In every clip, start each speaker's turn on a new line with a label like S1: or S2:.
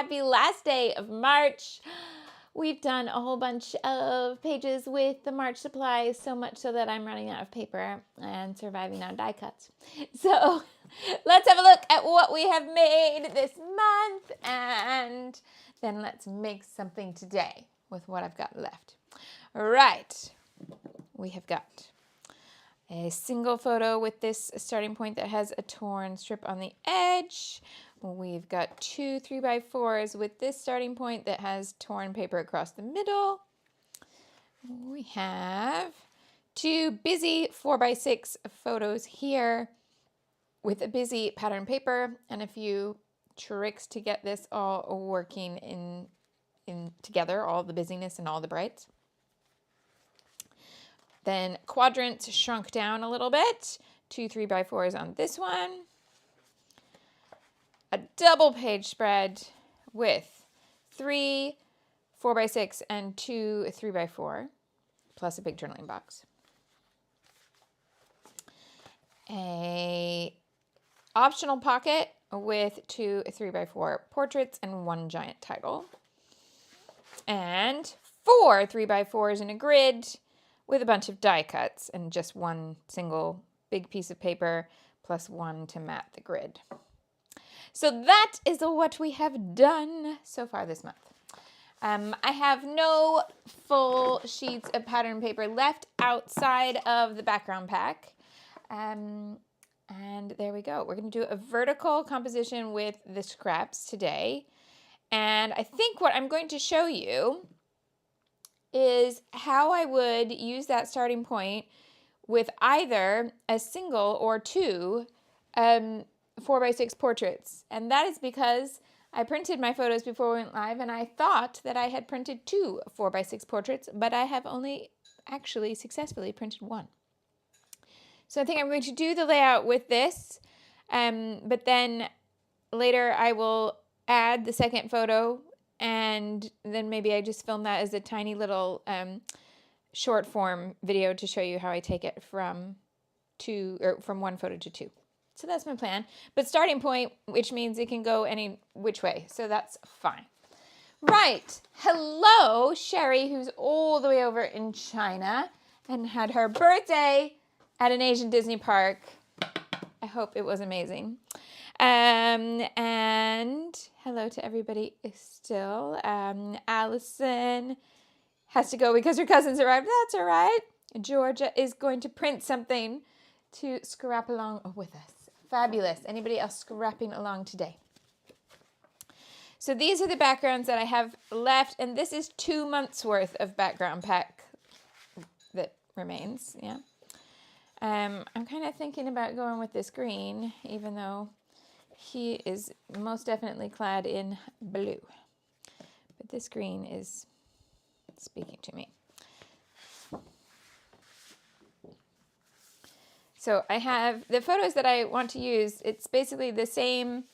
S1: happy last day of March. We've done a whole bunch of pages with the March supplies, so much so that I'm running out of paper and surviving on die cuts. So let's have a look at what we have made this month, and then let's make something today with what I've got left. All right, we have got a single photo with this starting point that has a torn strip on the edge. We've got 2 3x4s with this starting point that has torn paper across the middle. We have 2 busy 4x6 photos here with a busy pattern paper and a few tricks to get this all working in together, all the busyness and all the brights. Then quadrants shrunk down a little bit. 2 3x4s on this one. A double page spread with 3 4x6 and 2 3x4, plus a big journaling box. A optional pocket with 2 3x4 portraits and 1 giant title. And 4 3x4s in a grid with a bunch of die cuts and just 1 single big piece of paper plus 1 to mat the grid. So that is what we have done so far this month. I have no full sheets of pattern paper left outside of the background pack. And there we go. We're going to do a vertical composition with the scraps today. And I think what I'm going to show you is how I would use that starting point with either a single or 2 4x6 portraits. And that is because I printed my photos before we went live and I thought that I had printed 2 4x6 portraits, but I have only actually successfully printed 1. So I think I'm going to do the layout with this, but then later I will add the second photo, and then maybe I just film that as a tiny little short form video to show you how I take it from 1 photo to 2. So that's my plan. But starting point, which means it can go any which way. So that's fine. Right. Hello, Sherry, who's all the way over in China and had her birthday at an Asian Disney park. I hope it was amazing. And hello to everybody still. Allison has to go because her cousins arrived. That's all right. Georgia is going to print something to scrap along with us. Fabulous. Anybody else scrapping along today? So these are the backgrounds that I have left, and this is 2 months worth of background pack that remains. Yeah. I'm kind of thinking about going with this green, even though he is most definitely clad in blue. But this green is speaking to me. So I have the photos that I want to use. It's basically the same,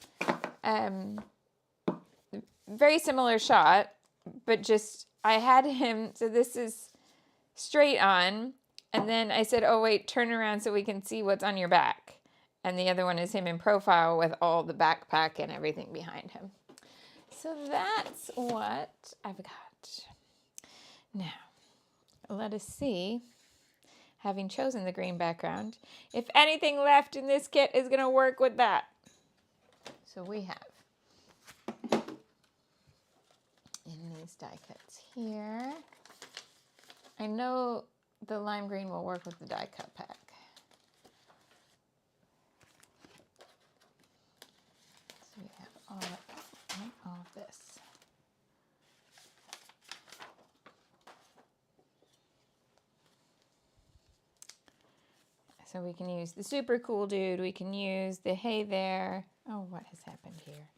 S1: very similar shot, but just I had him, so this is straight on, and then I said, oh wait, turn around so we can see what's on your back. And the other one is him in profile with all the backpack and everything behind him. So that's what I've got. Now, let us see, having chosen the green background, if anything left in this kit is going to work with that. So we have in these die cuts here. I know the lime green will work with the die cut pack. So we have all of this. So we can use the super cool dude. We can use the hey there. Oh, what has happened here?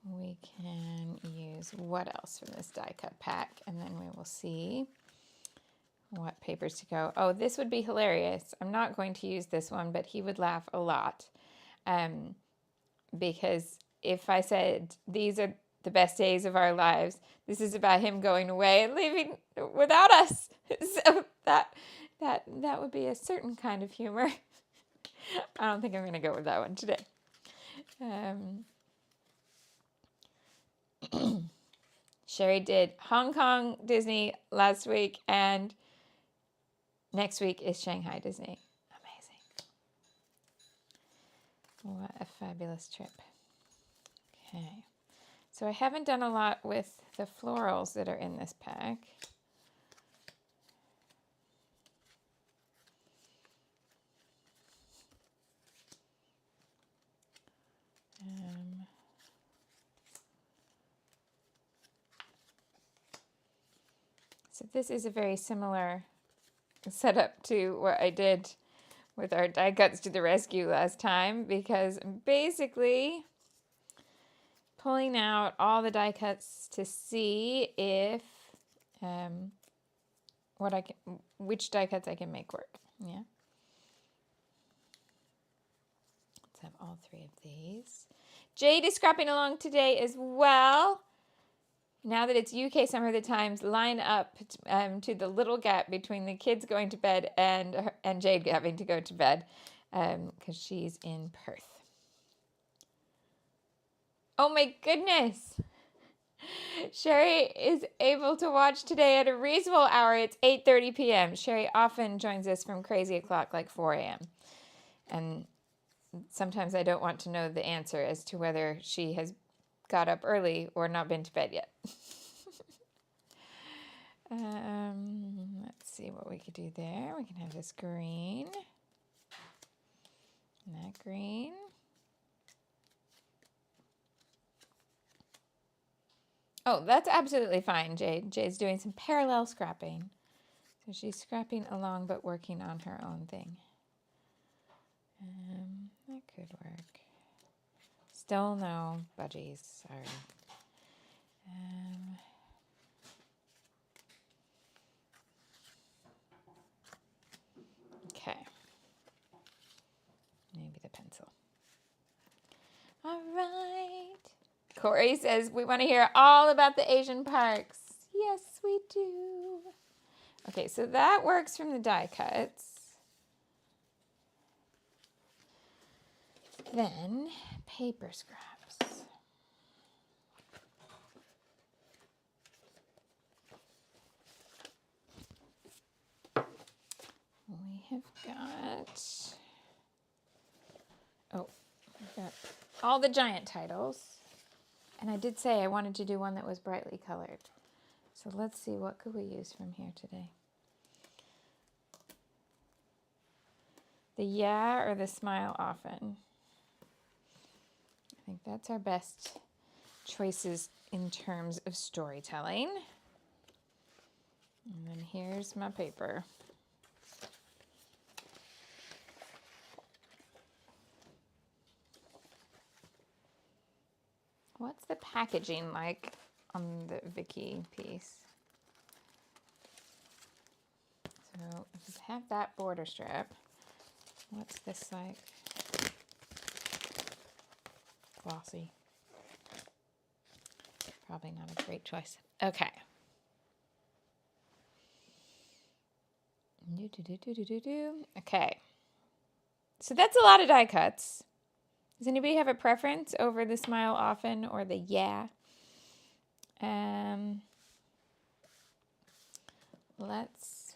S1: Okay. We can use what else from this die cut pack, and then we will see what papers to go. Oh, this would be hilarious. I'm not going to use this one, but he would laugh a lot. Because if I said these are the best days of our lives, this is about him going away and leaving without us. So that would be a certain kind of humor. I don't think I'm going to go with that one today. Sherry did Hong Kong Disney last week, and next week is Shanghai Disney. Amazing. What a fabulous trip. Okay. So I haven't done a lot with the florals that are in this pack. So this is a very similar setup to what I did with our die cuts to the rescue last time, because basically pulling out all the die cuts to see if which die cuts I can make work. Yeah. Let's have all 3 of these. Jade is scrapping along today as well. Now that it's UK Summer, the times line up to the little gap between the kids going to bed and Jade having to go to bed because she's in Perth. Oh my goodness! Sherry is able to watch today at a reasonable hour. It's 8:30 p.m. Sherry often joins us from crazy o'clock, like 4 a.m. And sometimes I don't want to know the answer as to whether she has got up early or not been to bed yet. Let's see what we could do there. We can have this green. And that green. Oh, that's absolutely fine, Jade. Jade's doing some parallel scrapping. So she's scrapping along but working on her own thing. That could work. Still no budgies, sorry. Okay. Maybe the pencil. All right. Corey says, we want to hear all about the Asian parks. Yes, we do. Okay, so that works from the die cuts. Then, paper scraps. We have got, we've got all the giant titles. And I did say I wanted to do one that was brightly colored. So let's see, what could we use from here today? The Yeah or the Smile Often. I think that's our best choices in terms of storytelling. And then here's my paper. What's the packaging like on the Vicky piece? So if you have that border strip, what's this like? Glossy. Probably not a great choice. Okay. Okay. So that's a lot of die cuts. Does anybody have a preference over the Smile Often or the Yeah? Let's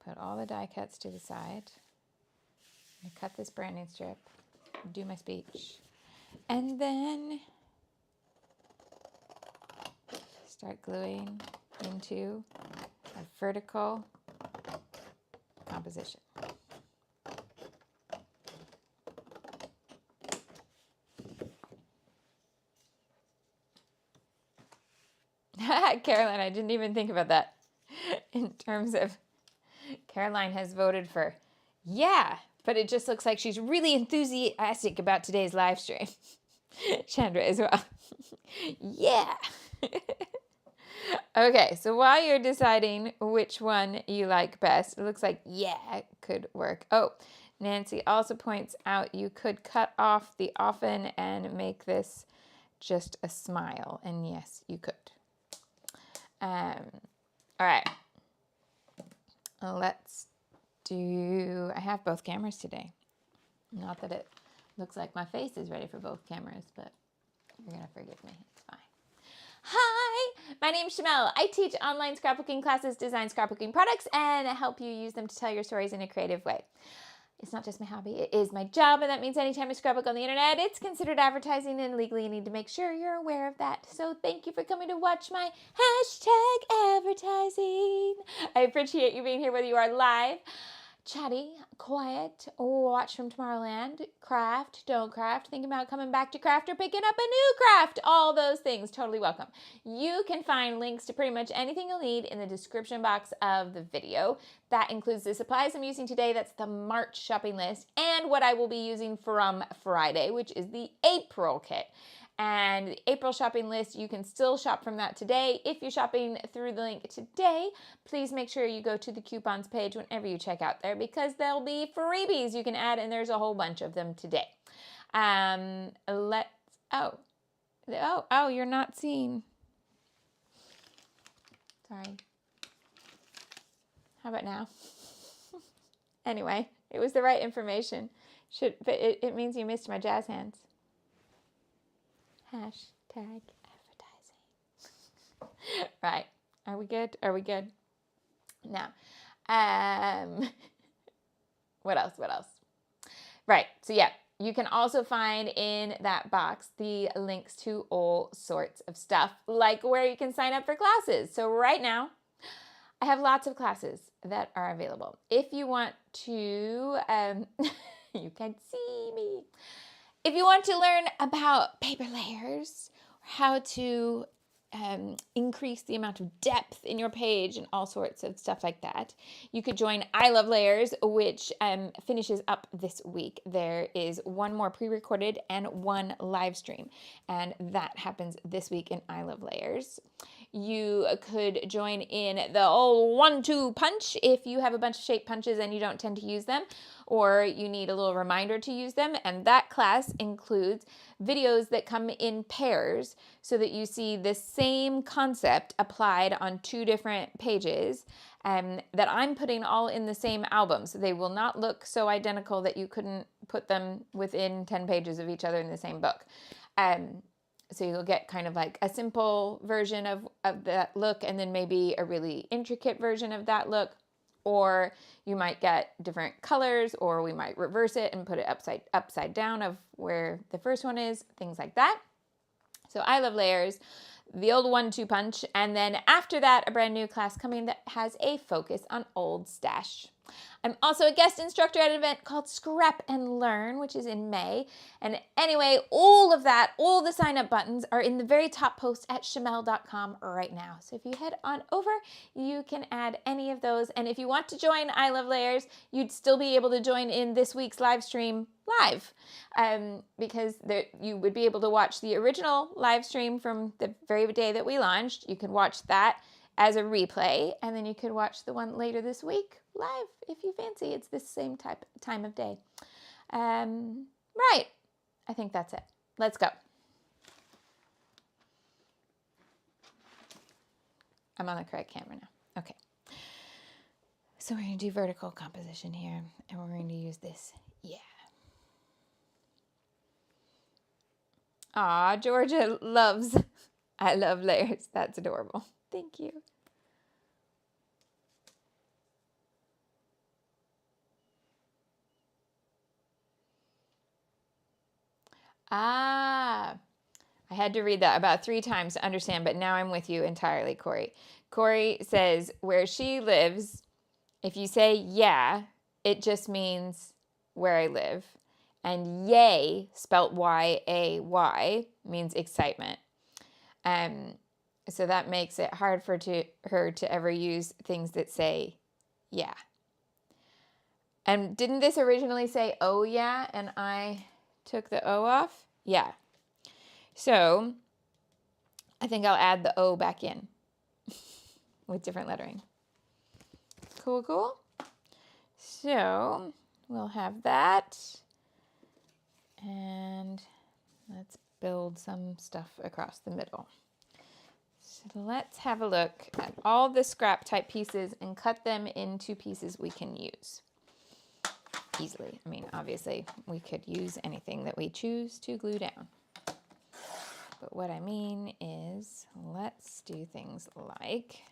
S1: put all the die cuts to the side. I'm going to cut this branding strip, do my speech, and then start gluing into a vertical composition. Caroline, I didn't even think about that. In terms of, Caroline has voted for yeah, but it just looks like she's really enthusiastic about today's live stream. Chandra as well. Yeah. Okay, so while you're deciding which one you like best, it looks like yeah could work. Oh, Nancy also points out you could cut off the often and make this just a smile. And yes, you could. All right. Let's do, I have both cameras today. Not that it Looks like my face is ready for both cameras, but you're going to forgive me. It's fine. Hi, my name's Shimelle. I teach online scrapbooking classes, design scrapbooking products, and help you use them to tell your stories in a creative way. It's not just my hobby, it is my job, and that means anytime you scrapbook on the internet, it's considered advertising, and legally you need to make sure you're aware of that. So thank you for coming to watch my hashtag advertising. I appreciate you being here, whether you are live, chatty, quiet, watch from Tomorrowland, craft, don't craft, thinking about coming back to craft or picking up a new craft, all those things, totally welcome. You can find links to pretty much anything you'll need in the description box of the video. That includes the supplies I'm using today, that's the March shopping list, and what I will be using from Friday, which is the April kit. And the April shopping list, you can still shop from that today. If you're shopping through the link today, please make sure you go to the coupons page whenever you check out there, because there'll be freebies you can add, and there's a whole bunch of them today. You're not seeing. Sorry. How about now? Anyway, it was the right information. But it means you missed my jazz hands. Hashtag advertising. Right. Are we good? Are we good? Now, what else? Right. So yeah, you can also find in that box the links to all sorts of stuff, like where you can sign up for classes. So right now, I have lots of classes that are available. If you want to, you can see me. If you want to learn about paper layers, how to increase the amount of depth in your page and all sorts of stuff like that, you could join I Love Layers, which finishes up this week. There is one more pre-recorded and one live stream, and that happens this week in I Love Layers. You could join in the old 1-2 punch if you have a bunch of shape punches and you don't tend to use them, or you need a little reminder to use them. And that class includes videos that come in pairs so that you see the same concept applied on 2 different pages, that I'm putting all in the same album. So they will not look so identical that you couldn't put them within 10 pages of each other in the same book. So you'll get kind of like a simple version of that look, and then maybe a really intricate version of that look. Or you might get different colors, or we might reverse it and put it upside down of where the first one is, things like that. So I Love Layers, the old 1-2 punch, and then after that, a brand new class coming that has a focus on old stash. I'm also a guest instructor at an event called Scrap and Learn, which is in May. And anyway, all of that, all the sign-up buttons are in the very top post at Shimelle.com right now. So if you head on over, you can add any of those. And if you want to join I Love Layers, you'd still be able to join in this week's live stream live, because you would be able to watch the original live stream from the very day that we launched. You can watch that as a replay, and then you could watch the one later this week live if you fancy. It's the same time of day. Right. I think that's it. Let's go. I'm on the correct camera now. Okay. So we're going to do vertical composition here, and we're going to use this. Yeah. Aw, Georgia loves I Love Layers. That's adorable. Thank you. I had to read that about 3 times to understand, but now I'm with you entirely, Corey. Corey says where she lives, if you say yeah, it just means where I live. And yay, spelt Y-A-Y, means excitement. So that makes it hard for her to ever use things that say yeah. And didn't this originally say oh yeah, and I took the O off? Yeah. So I think I'll add the O back in with different lettering. Cool, cool. So we'll have that. And let's build some stuff across the middle. So let's have a look at all the scrap type pieces and cut them into pieces we can use. easily. I mean, obviously, we could use anything that we choose to glue down. But what I mean is, let's do things like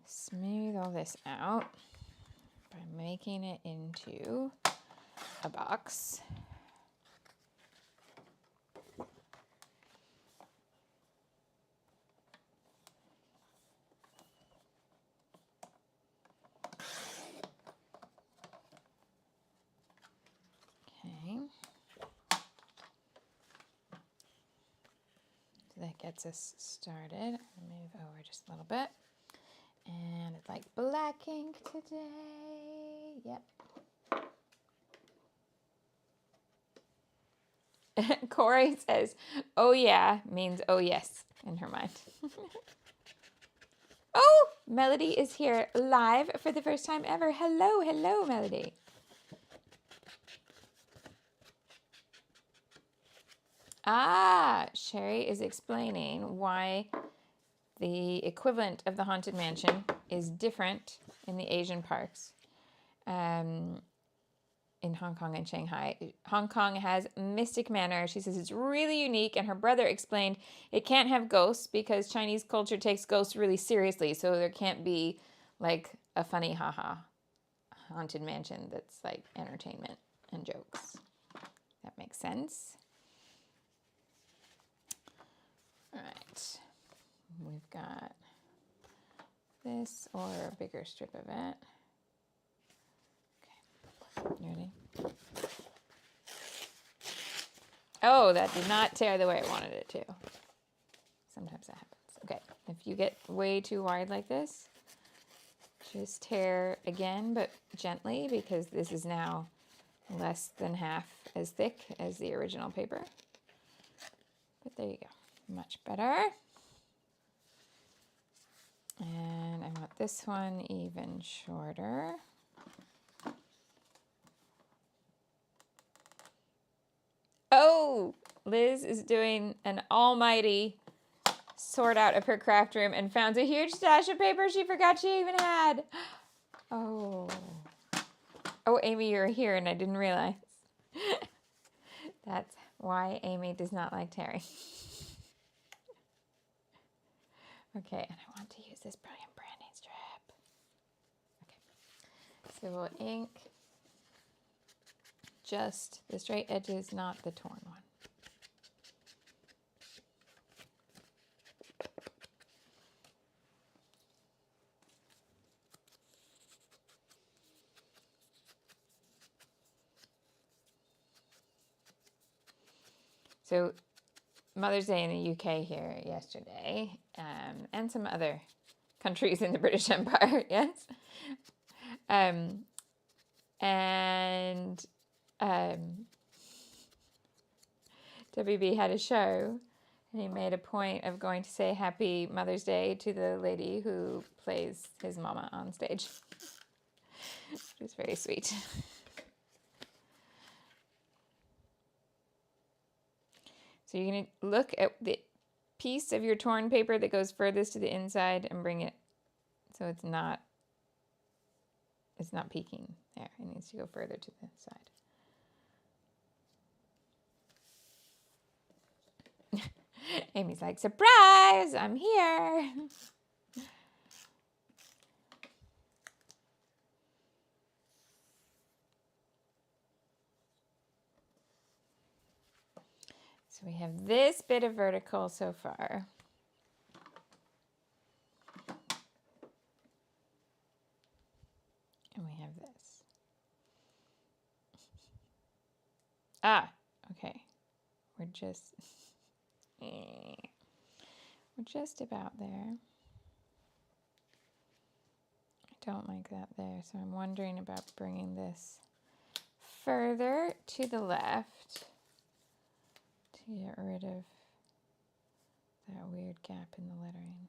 S1: smooth all this out by making it into a box. Okay. So that gets us started. Move over just a little bit. And it's like black ink today. Yep. Corey says, oh yeah, means oh yes, in her mind. Oh, Melody is here live for the first time ever. Hello, hello, Melody. Ah, Sherry is explaining why the equivalent of the Haunted Mansion is different in the Asian parks. In Hong Kong and Shanghai. Hong Kong has Mystic Manor. She says it's really unique, and her brother explained it can't have ghosts because Chinese culture takes ghosts really seriously, so there can't be like a funny haha haunted mansion that's like entertainment and jokes. That makes sense. All right. We've got this or a bigger strip of it. You ready? Oh, that did not tear the way I wanted it to. Sometimes that happens. Okay, if you get way too wide like this, just tear again, but gently, because this is now less than half as thick as the original paper. But there you go, much better. And I want this one even shorter. Oh, Liz is doing an almighty sort out of her craft room and found a huge stash of paper she forgot she even had. Oh. Oh, Amy, you're here and I didn't realize. That's why Amy does not like tearing. Okay, and I want to use this brilliant branding strip. Okay, so we'll ink just the straight edges, not the torn one. So Mother's Day in the UK here yesterday, and some other countries in the British Empire, yes. WB had a show, and he made a point of going to say Happy Mother's Day to the lady who plays his mama on stage. Which was very sweet. So you're going to look at the piece of your torn paper that goes furthest to the inside and bring it so it's not peeking there. It needs to go further to the side. Amy's like, surprise, I'm here. So we have this bit of vertical so far. And we have this. Ah, okay. We're just about there. I don't like that there, so I'm wondering about bringing this further to the left to get rid of that weird gap in the lettering.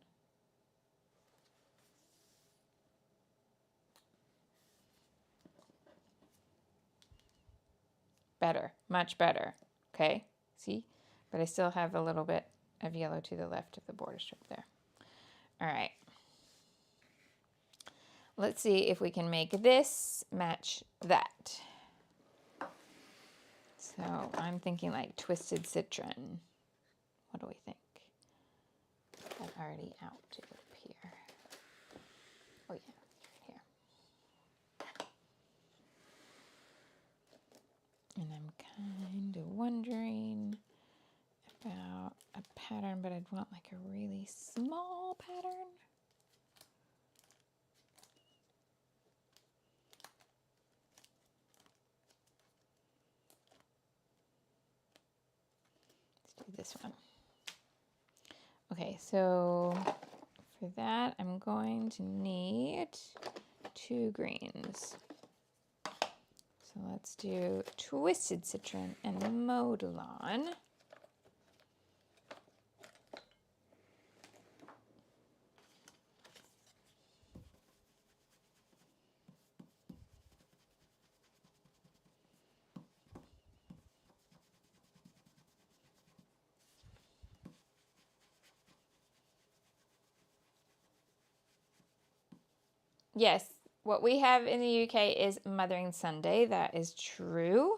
S1: Better, much better. Okay, see? But I still have a little bit of yellow to the left of the border strip there. All right. Let's see if we can make this match that. So I'm thinking like twisted citron. What do we think? That already out up here. Oh yeah, here. And I'm kind of wondering about a pattern, but I'd want like a really small pattern. Let's do this one. Okay, so for that, I'm going to need 2 greens. So let's do twisted citron and Modelon. Yes, what we have in the UK is Mothering Sunday. That is true.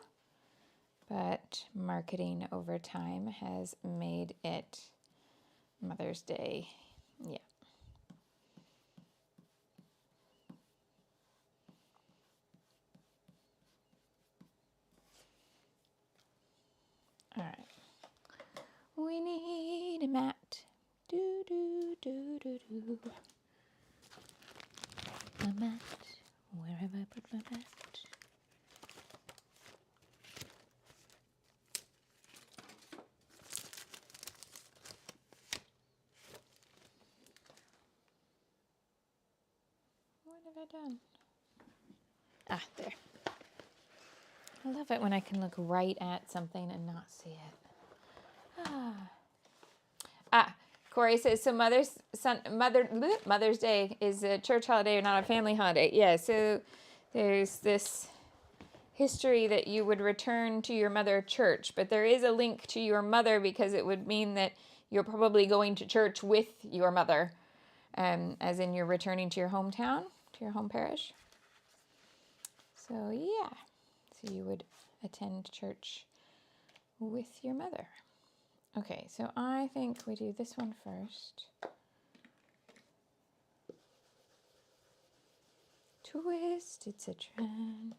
S1: But marketing over time has made it Mother's Day. Yeah. All right. We need a mat. Do, do, do, do, do. A mat. Where have I put my mat? What have I done? Ah, there. I love it when I can look right at something and not see it. Corey says, so Mother's Day is a church holiday or not a family holiday. Yeah, so there's this history that you would return to your mother church, but there is a link to your mother because it would mean that you're probably going to church with your mother, as in you're returning to your hometown, to your home parish. So yeah, so you would attend church with your mother. Okay, so I think we do this one first. Twisted citron.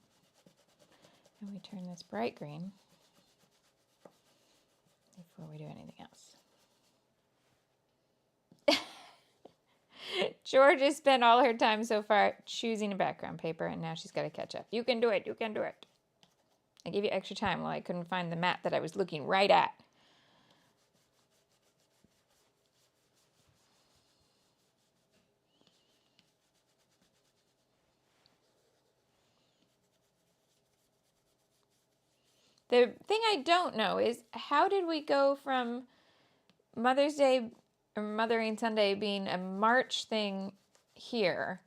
S1: And we turn this bright green before we do anything else. George has spent all her time so far choosing a background paper, and now she's got to catch up. You can do it. You can do it. I gave you extra time while I couldn't find the mat that I was looking right at. The thing I don't know is how did we go from Mother's Day or Mothering Sunday being a March thing here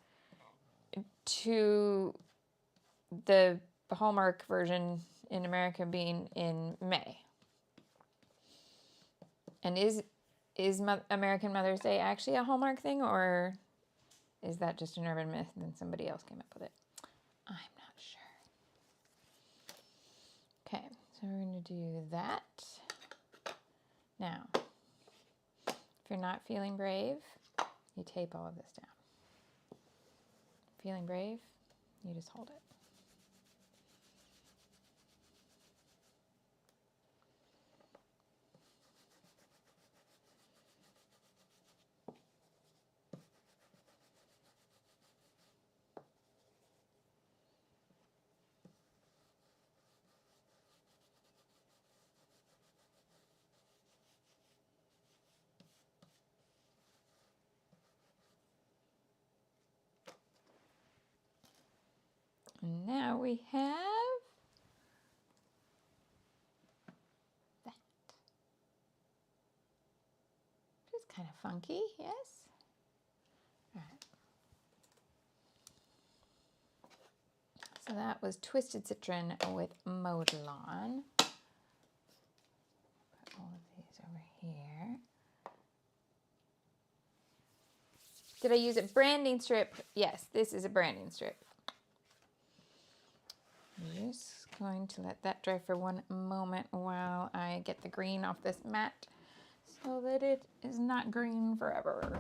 S1: to the Hallmark version in America being in May? And is American Mother's Day actually a Hallmark thing, or is that just an urban myth and then somebody else came up with it? I'm not sure. Okay, so we're going to do that. Now, if you're not feeling brave, you tape all of this down. Feeling brave, you just hold it. And now we have that. Which is kind of funky, yes? All right. So that was Twisted Citron with Modelon. Put all of these over here. Did I use a branding strip? Yes, this is a branding strip. Use going to let that dry for one moment while I get the green off this mat so that it is not green forever.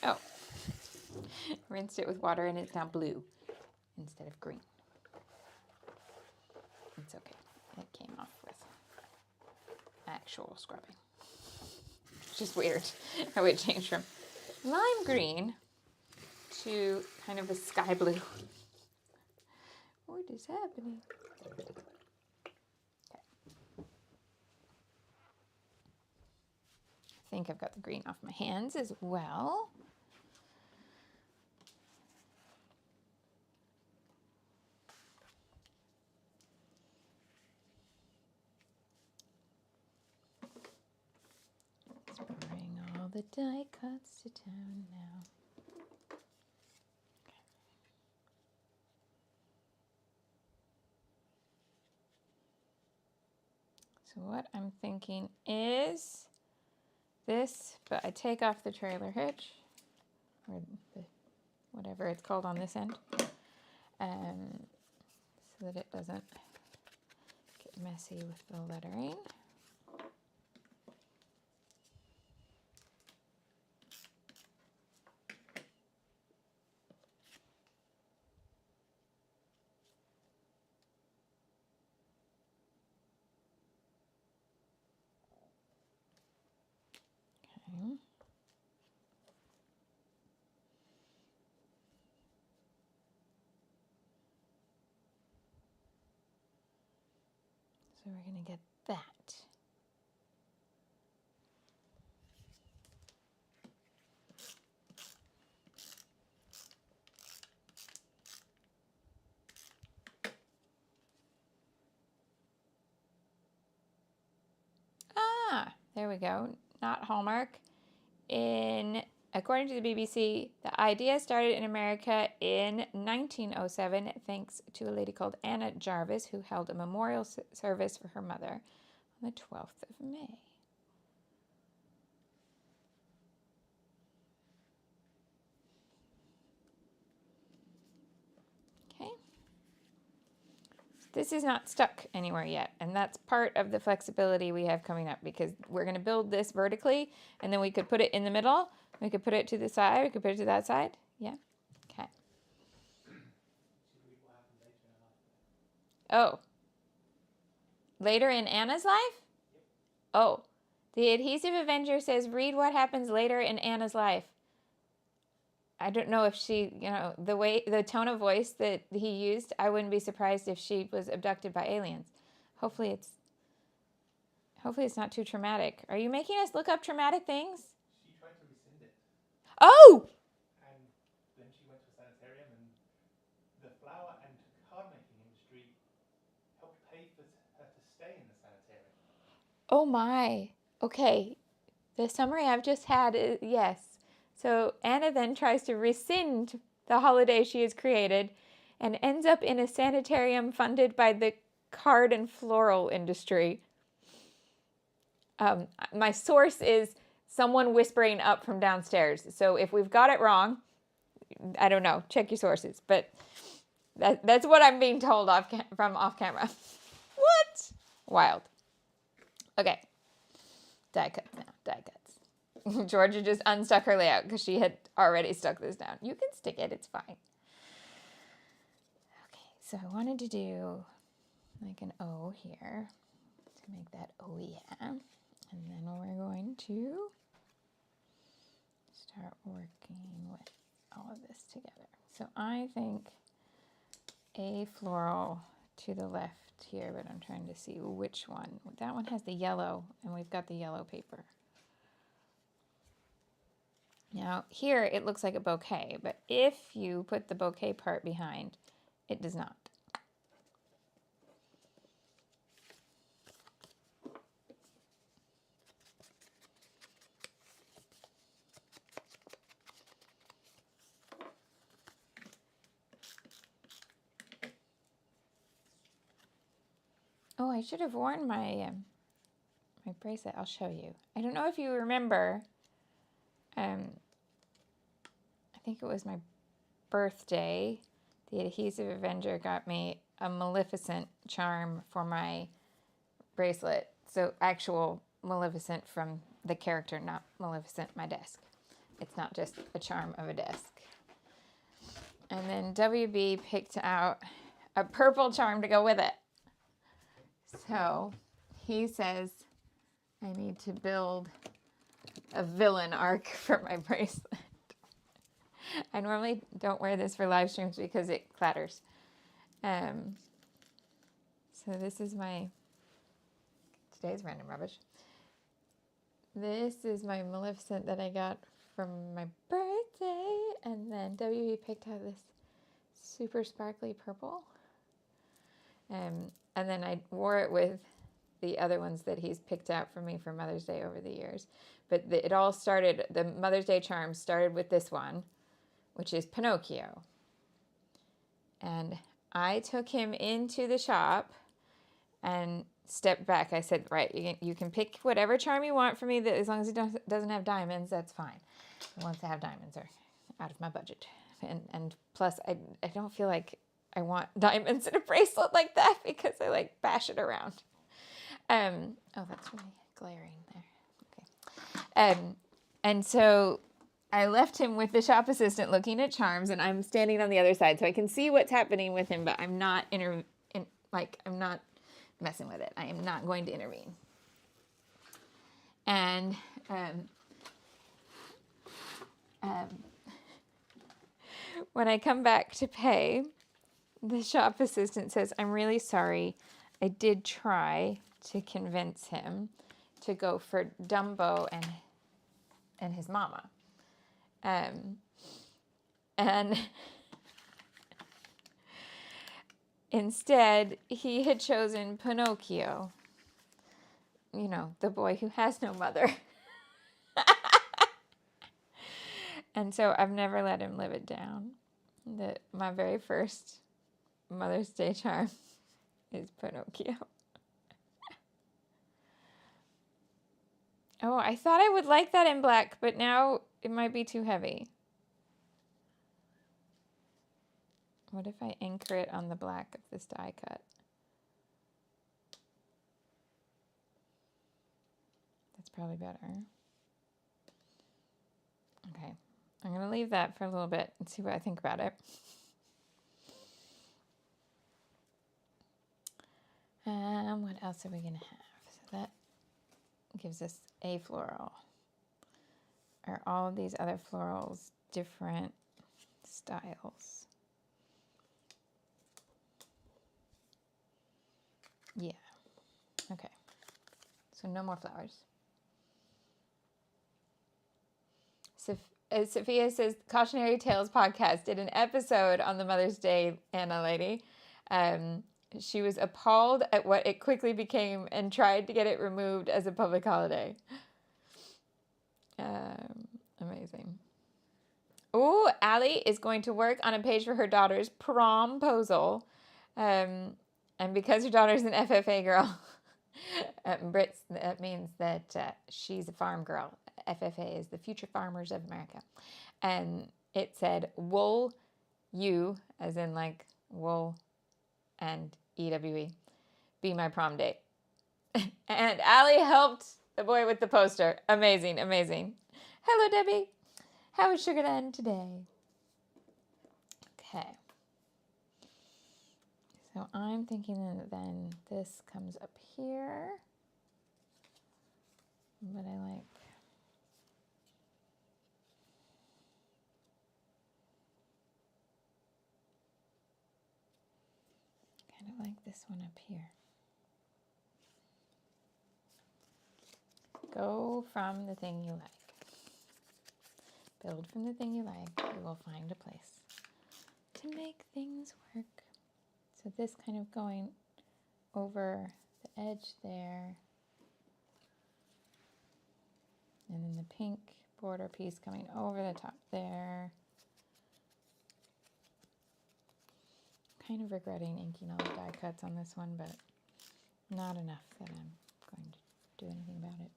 S1: Oh, rinsed it with water and it's now blue instead of green. It's okay. It came off with actual scrubbing. It's just weird how it changed from lime green to kind of a sky blue. What is happening? Okay. I think I've got the green off my hands as well. Let's bring all the die cuts to town now. So what I'm thinking is this, but I take off the trailer hitch, or whatever it's called on this end, so that it doesn't get messy with the lettering. Okay. So we're going to get that. There we go. Not Hallmark. According to the BBC, the idea started in America in 1907 thanks to a lady called Anna Jarvis who held a memorial service for her mother on the 12th of May. Okay. This is not stuck anywhere yet, and that's part of the flexibility we have coming up because we're going to build this vertically, and then we could put it in the middle, we could put it to the side, we could put it to that side. Yeah? Okay. Oh. Later in Anna's life? Oh. The Adhesive Avenger says, read what happens later in Anna's life. I don't know if she, the tone of voice that he used, I wouldn't be surprised if she was abducted by aliens. Hopefully it's not too traumatic. Are you making us look up traumatic things?
S2: She tried to rescind it.
S1: Oh!
S2: And then she went to a sanitarium, and the flower and card making industry helped pay for her to stay in the sanitarium.
S1: Oh my. Okay. The summary I've just had is yes. So Anna then tries to rescind the holiday she has created and ends up in a sanitarium funded by the card and floral industry. My source is someone whispering up from downstairs. So if we've got it wrong, I don't know. Check your sources. But that's what I'm being told from off camera. What? Wild. Okay. Die cuts now. Die cuts. Georgia just unstuck her layout because she had already stuck this down. You can stick it. It's fine. Okay. So I wanted to do like an O here to make that oh yeah. And then we're going to start working with all of this together. So I think a floral to the left here, but I'm trying to see which one. That one has the yellow, and we've got the yellow paper. Now here it looks like a bouquet, but if you put the bouquet part behind, it does not. Oh, I should have worn my my bracelet. I'll show you. I don't know if you remember think it was my birthday, the Adhesive Avenger got me a Maleficent charm for my bracelet. So actual Maleficent from the character, not Maleficent, my desk. It's not just a charm of a desk. And then WB picked out a purple charm to go with it. So he says I need to build a villain arc for my bracelet. I normally don't wear this for live streams because it clatters. So this is today's random rubbish. This is my Maleficent that I got from my birthday. And then WB picked out this super sparkly purple. And then I wore it with the other ones that he's picked out for me for Mother's Day over the years. But it all started, the Mother's Day charm started with this one, which is Pinocchio. And I took him into the shop and stepped back. I said, right, you can pick whatever charm you want for me, that as long as it doesn't have diamonds, that's fine. The ones that have diamonds are out of my budget. And plus, I don't feel like I want diamonds in a bracelet like that because I like bash it around. Oh, that's really glaring there. Okay. And so I left him with the shop assistant looking at charms, and I'm standing on the other side so I can see what's happening with him, but I'm not I'm not messing with it. I am not going to intervene. And when I come back to pay, the shop assistant says, I'm really sorry. I did try to convince him to go for Dumbo and his mama. And instead, he had chosen Pinocchio. You know, the boy who has no mother. And so I've never let him live it down. My very first Mother's Day charm is Pinocchio. Oh, I thought I would like that in black, but now it might be too heavy. What if I anchor it on the black of this die cut? That's probably better. Okay, I'm going to leave that for a little bit and see what I think about it. What else are we going to have? So that gives us a floral. Are all of these other florals different styles? Yeah. Okay. So no more flowers. Sophia says, Cautionary Tales podcast did an episode on the Mother's Day Anna lady. She was appalled at what it quickly became and tried to get it removed as a public holiday. Amazing. Oh, Allie is going to work on a page for her daughter's promposal. And because her daughter's an FFA girl, Brits, that means that she's a farm girl. FFA is the Future Farmers of America. And it said, wool, you, as in like wool and EWE, be my prom date. And Allie helped the boy with the poster. Amazing, amazing. Hello, Debbie. How is Sugarland today? Okay. So I'm thinking that then this comes up here. But I like kind of like this one up here. Go from the thing you like. Build from the thing you like. You will find a place to make things work. So this kind of going over the edge there. And then the pink border piece coming over the top there. Kind of regretting inking all the die cuts on this one, but not enough that I'm going to do anything about it.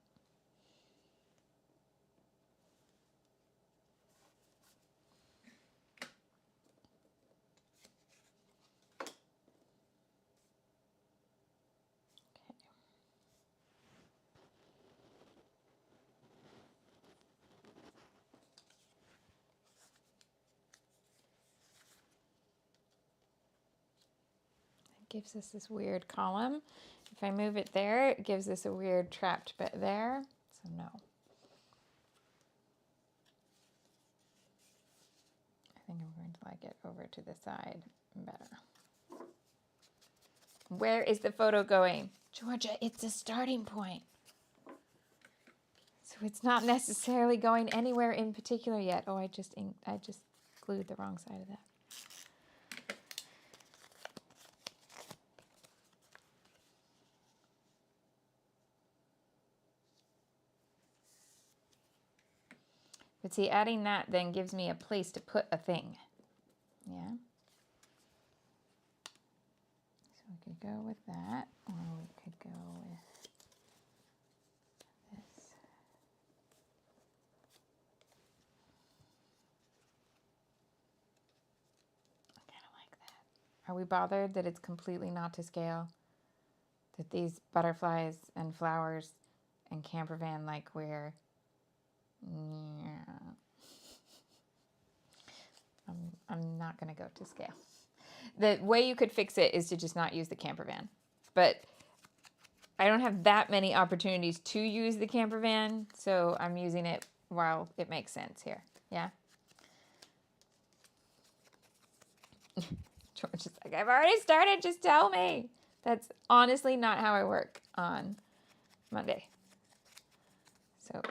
S1: gives us this weird column. If I move it there, it gives us a weird trapped bit there. So no. I think I'm going to like it over to the side better. Where is the photo going? Georgia, it's a starting point. So it's not necessarily going anywhere in particular yet. Oh, I just glued the wrong side of that. But see, adding that then gives me a place to put a thing. Yeah. So we could go with that, or we could go with this. I kind of like that. Are we bothered that it's completely not to scale? That these butterflies and flowers and camper van, like we're... Yeah. I'm not going to go to scale. The way you could fix it is to just not use the camper van. But I don't have that many opportunities to use the camper van, so I'm using it while it makes sense here. Yeah? George is like, I've already started, just tell me. That's honestly not how I work on Monday. So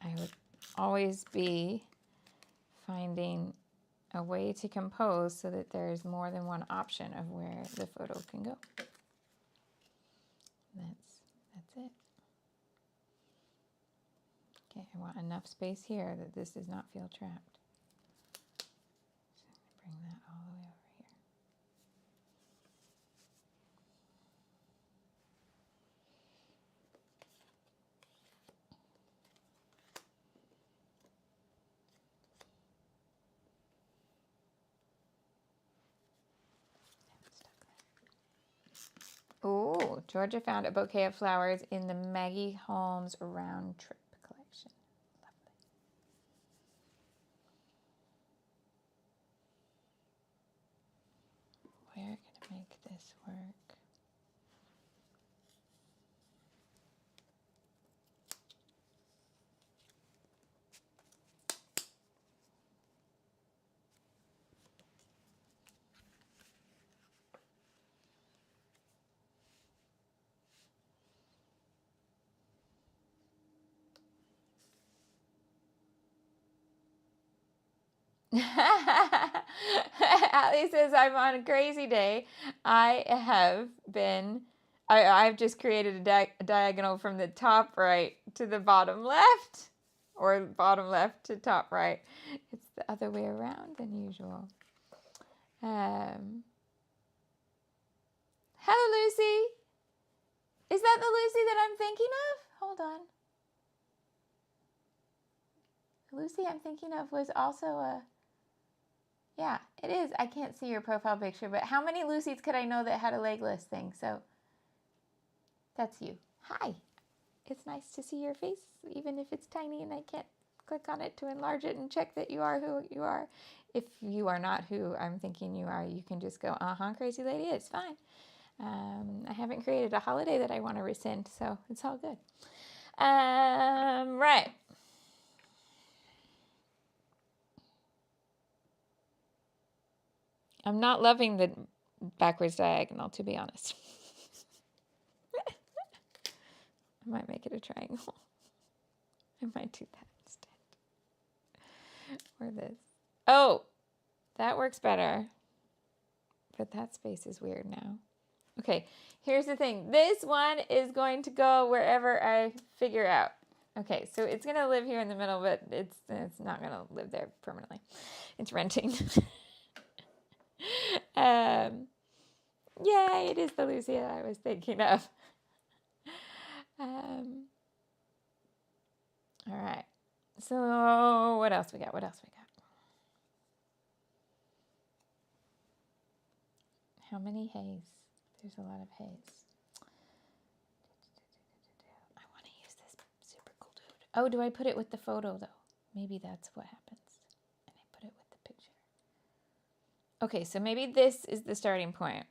S1: I would always be finding a way to compose so that there's more than one option of where the photo can go. That's it. Okay, I want enough space here that this does not feel trapped. So I'm going to bring that all the way over here. Oh, Georgia found a bouquet of flowers in the Maggie Holmes round trip collection. Lovely. Where can I make this work? Allie says, I'm on a crazy day. I've just created a diagonal from the top right to the bottom left, or bottom left to top right. It's the other way around than usual. Hello, Lucy. Is that the Lucy that I'm thinking of? Hold on. Lucy I'm thinking of was also a... Yeah, it is. I can't see your profile picture, but how many Lucys could I know that had a legless thing? So that's you. Hi. It's nice to see your face, even if it's tiny and I can't click on it to enlarge it and check that you are who you are. If you are not who I'm thinking you are, you can just go, crazy lady, it's fine. I haven't created a holiday that I want to rescind, so it's all good. Right. I'm not loving the backwards diagonal, to be honest. I might make it a triangle. I might do that instead. Or this. Oh, that works better. But that space is weird now. Okay, here's the thing. This one is going to go wherever I figure out. Okay, so it's going to live here in the middle, but it's not going to live there permanently. It's renting. Yeah, it is the Lucy I was thinking of. All right. So what else we got? How many haze? There's a lot of haze. I want to use this super cool dude. Oh, do I put it with the photo though? Maybe that's what happens. And I put it with the picture. Okay, so maybe this is the starting point.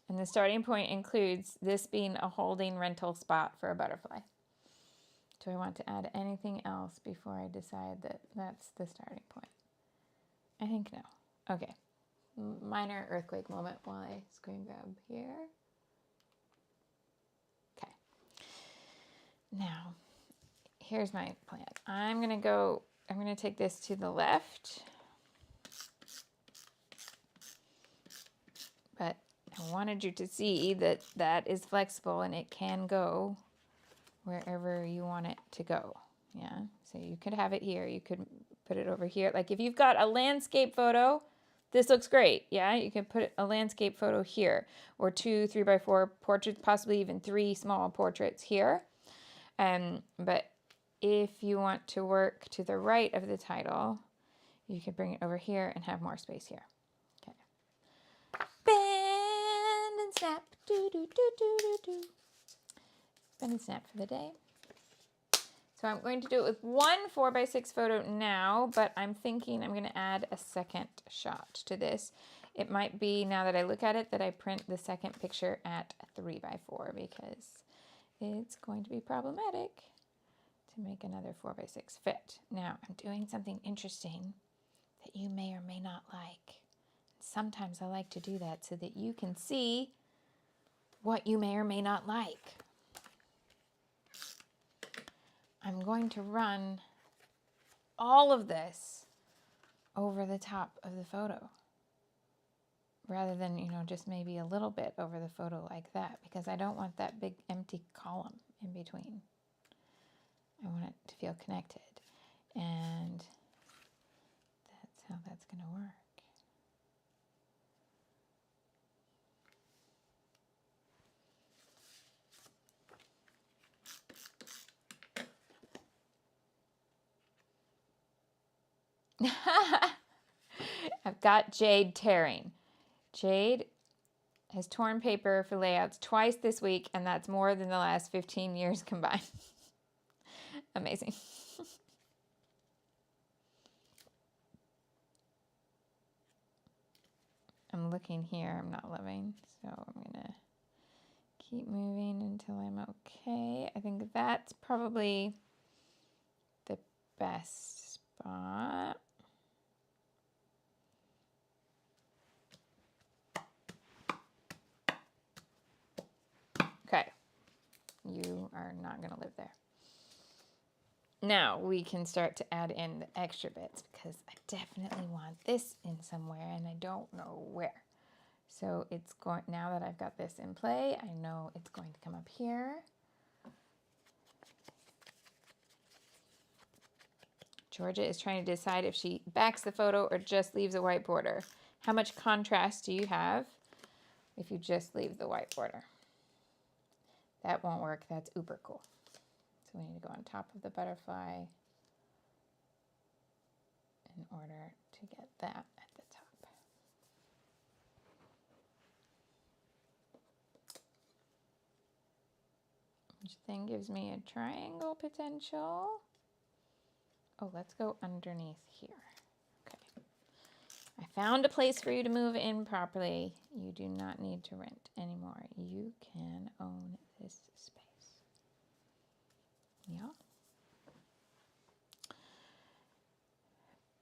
S1: And the starting point includes this being a holding rental spot for a butterfly. Do I want to add anything else before I decide that that's the starting point? I think no. Okay. Minor earthquake moment while I screen grab here. Okay. Now, here's my plan. I'm going to take this to the left. But I wanted you to see that that is flexible and it can go wherever you want it to go. Yeah, so you could have it here. You could put it over here. Like if you've got a landscape photo, this looks great. Yeah, you can put a landscape photo here, or 2 3x4 portraits, possibly even 3 small portraits here. But if you want to work to the right of the title, you could bring it over here and have more space here. Okay. Bend and snap, do do do do do do. Bend and snap for the day. So I'm going to do it with one 4x6 photo now, but I'm thinking I'm going to add a second shot to this. It might be, now that I look at it, that I print the second picture at 3x4 because it's going to be problematic to make another 4x6 fit. Now I'm doing something interesting that you may or may not like. Sometimes I like to do that so that you can see what you may or may not like. I'm going to run all of this over the top of the photo rather than, just maybe a little bit over the photo like that, because I don't want that big empty column in between. I want it to feel connected, and that's how that's going to work. I've got Jade tearing. Jade has torn paper for layouts twice this week, and that's more than the last 15 years combined. Amazing. I'm looking here. I'm not loving, so I'm going to keep moving until I'm okay. I think that's probably the best spot. Okay. You are not going to live there. Now we can start to add in the extra bits because I definitely want this in somewhere and I don't know where. So it's going, now that I've got this in play, I know it's going to come up here. Georgia is trying to decide if she backs the photo or just leaves a white border. How much contrast do you have if you just leave the white border? That won't work. That's uber cool. So we need to go on top of the butterfly in order to get that at the top. Which then gives me a triangle potential. Oh, let's go underneath here. Okay. I found a place for you to move in properly. You do not need to rent anymore. You can own this space. Yeah.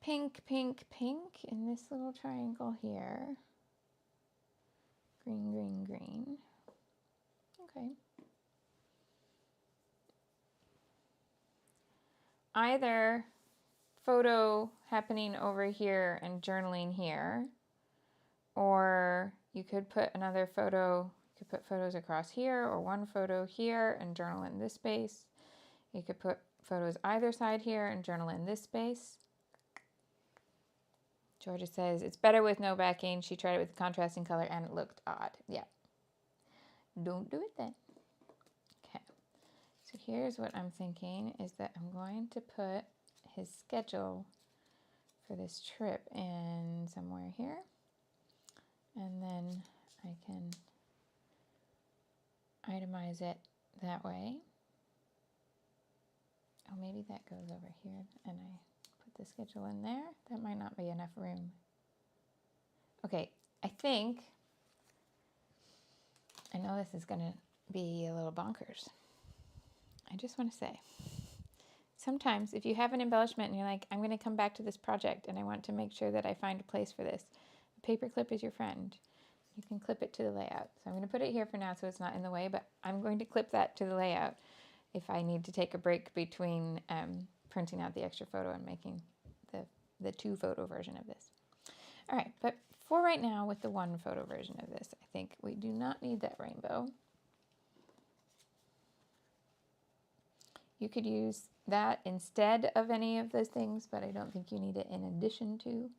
S1: Pink, pink, pink in this little triangle here. Green, green, green. Okay. Either photo happening over here and journaling here, or you could put another photo, you could put photos across here, or one photo here and journal in this space. You could put photos either side here and journal in this space. Georgia says, it's better with no backing. She tried it with contrasting color and it looked odd. Yeah. Don't do it then. Okay. So here's what I'm thinking is that I'm going to put his schedule for this trip in somewhere here. And then I can itemize it that way. Oh, maybe that goes over here and I put the schedule in there. That might not be enough room. Okay, I think I know this is going to be a little bonkers. I just want to say, sometimes if you have an embellishment and you're like, I'm going to come back to this project and I want to make sure that I find a place for this, a paper clip is your friend. You can clip it to the layout. So I'm going to put it here for now so it's not in the way, but I'm going to clip that to the layout if I need to take a break between printing out the extra photo and making the 2-photo version of this. All right, but for right now with the 1-photo version of this, I think we do not need that rainbow. You could use that instead of any of those things, but I don't think you need it in addition to.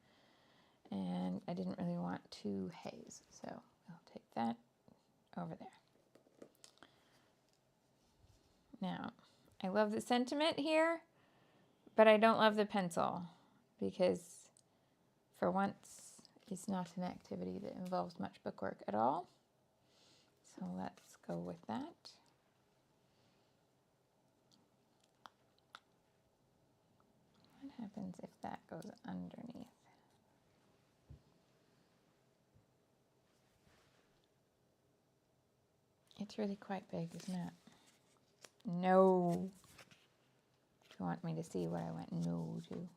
S1: And I didn't really want to haze, so I'll take that over there. Now, I love the sentiment here, but I don't love the pencil because for once it's not an activity that involves much bookwork at all. So let's go with that. What happens if that goes underneath? It's really quite big, isn't it? No. Do you want me to see what I went no to?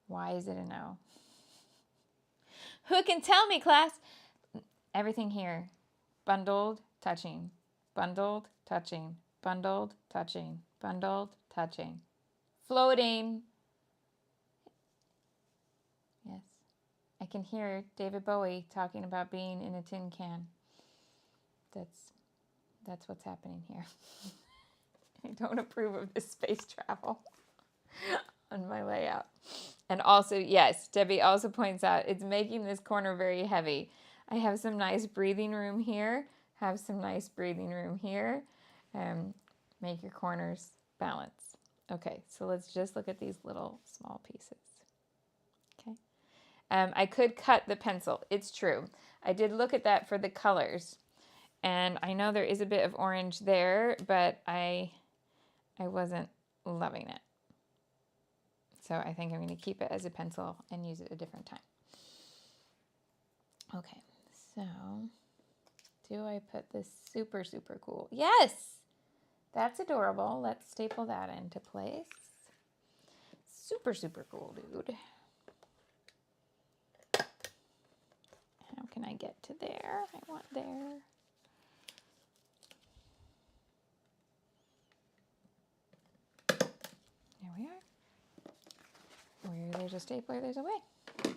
S1: Why is it a no? Who can tell me, class? Everything here. Bundled, touching. Bundled, touching. Bundled, touching. Bundled, touching. Floating. Yes. I can hear David Bowie talking about being in a tin can. That's what's happening here. I don't approve of this space travel on my layout. And also, yes, Debbie also points out it's making this corner very heavy. I have some nice breathing room here, have some nice breathing room here. Make your corners balance. Okay, so let's just look at these little small pieces. Okay. I could cut the pencil. It's true. I did look at that for the colors. And I know there is a bit of orange there, but I wasn't loving it. So I think I'm going to keep it as a pencil and use it a different time. Okay, so do I put this super, super cool? Yes, that's adorable. Let's staple that into place. Super, super cool, dude. How can I get to there? I want there. There we are. Where there's a stapler, there's a way. Okay.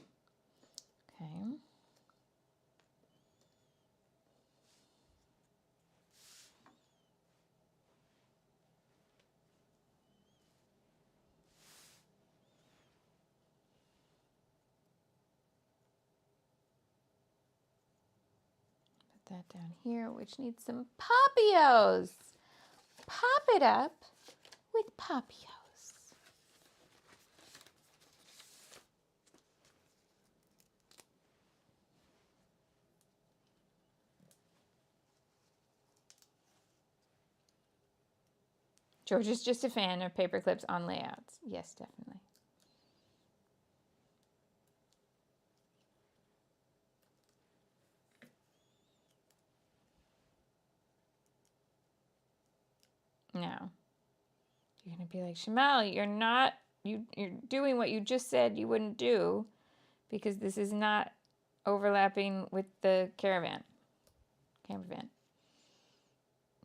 S1: Put that down here, which needs some Papillos. Pop it up with Papillos. George is just a fan of paper clips on layouts. Yes, definitely. No. You're going to be like, Shimelle, you're doing what you just said you wouldn't do because this is not overlapping with the camper van.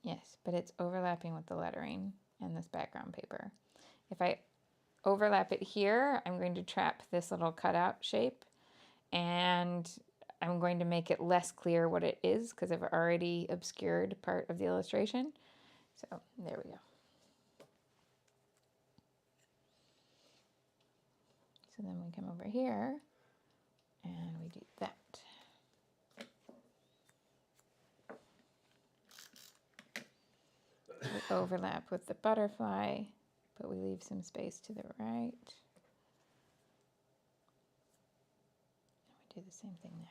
S1: Yes, but it's overlapping with the lettering and this background paper. If I overlap it here, I'm going to trap this little cutout shape and I'm going to make it less clear what it is because I've already obscured part of the illustration. So there we go. So then we come over here and we do that. We overlap with the butterfly, but we leave some space to the right. And we do the same thing there.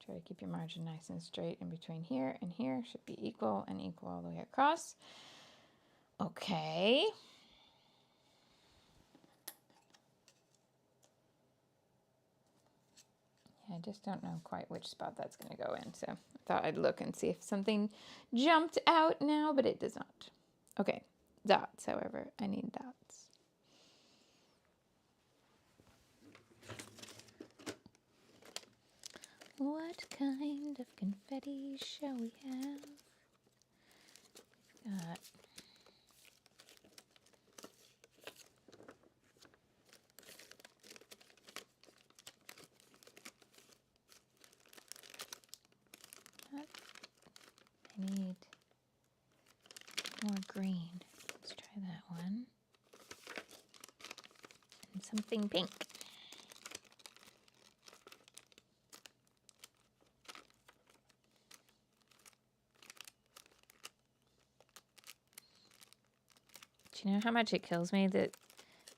S1: Try to keep your margin nice and straight in between here and here. Should be equal and equal all the way across. Okay. I just don't know quite which spot that's going to go in, so I thought I'd look and see if something jumped out now, but it does not. Okay, dots, however, I need dots. What kind of confetti shall we have? We've got I need more green. Let's try that one. And something pink. Do you know how much it kills me that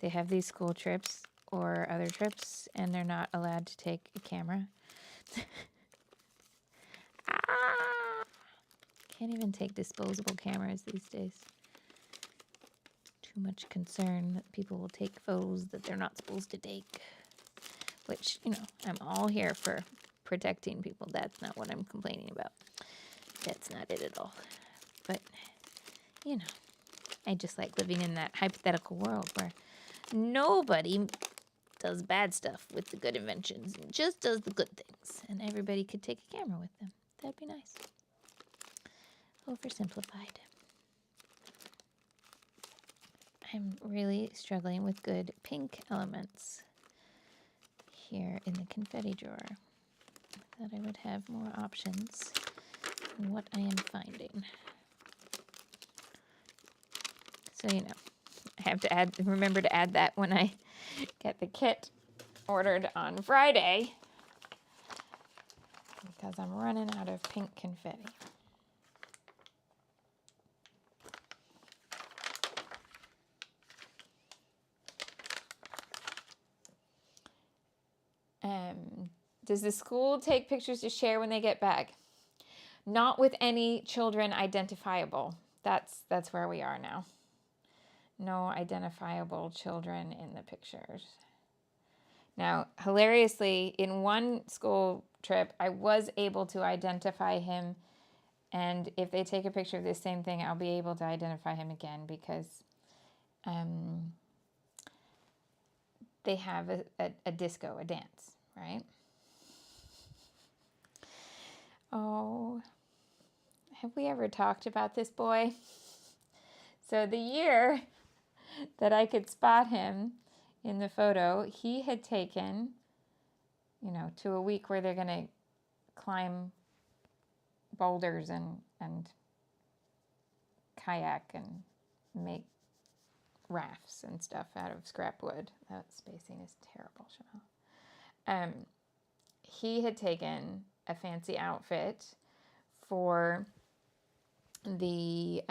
S1: they have these school trips or other trips and they're not allowed to take a camera? Can't even take disposable cameras these days. Too much concern that people will take photos that they're not supposed to take. Which, you know, I'm all here for protecting people. That's not what I'm complaining about. That's not it at all. But, you know, I just like living in that hypothetical world where nobody does bad stuff with the good inventions and just does the good things. And everybody could take a camera with them. That'd be nice. Oversimplified. I'm really struggling with good pink elements here in the confetti drawer. I thought I would have more options than what I am finding. So, you know, I have to remember to add that when I get the kit ordered on Friday because I'm running out of pink confetti. Does the school take pictures to share when they get back? Not with any children identifiable. That's where we are now. No identifiable children in the pictures. Now, hilariously, in one school trip, I was able to identify him, and if they take a picture of this same thing, I'll be able to identify him again because they have a disco, a dance, right? Oh, have we ever talked about this boy? So the year that I could spot him in the photo, he had taken, you know, to a week where they're going to climb boulders and kayak and make rafts and stuff out of scrap wood. That spacing is terrible, Shimelle. He had taken a fancy outfit for the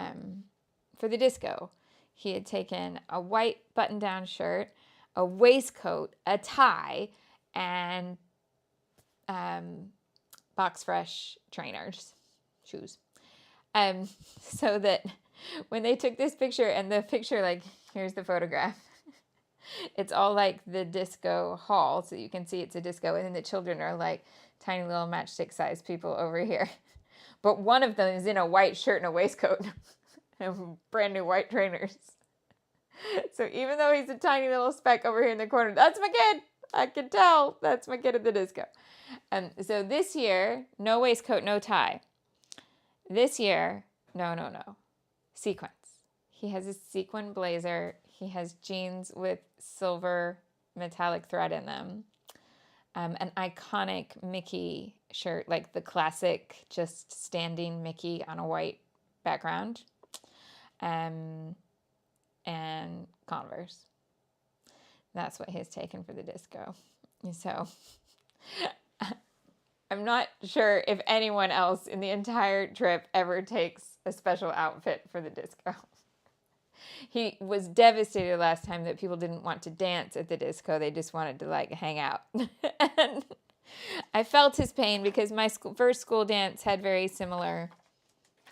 S1: disco. He had taken a white button-down shirt, a waistcoat, a tie, and Box Fresh trainers, shoes. So that when they took this picture, and the picture, like, here's the photograph. It's all like the disco hall, so you can see it's a disco, and then the children are like tiny little matchstick-sized people over here. But one of them is in a white shirt and a waistcoat and brand new white trainers. So even though he's a tiny little speck over here in the corner, that's my kid. I can tell that's my kid at the disco. So this year, no waistcoat, no tie. This year, no. Sequins. He has a sequin blazer. He has jeans with silver metallic thread in them. An iconic Mickey shirt, like the classic just standing Mickey on a white background. And Converse. That's what he's taken for the disco. So I'm not sure if anyone else in the entire trip ever takes a special outfit for the disco. He was devastated last time that people didn't want to dance at the disco. They just wanted to like hang out. And I felt his pain because my first school dance had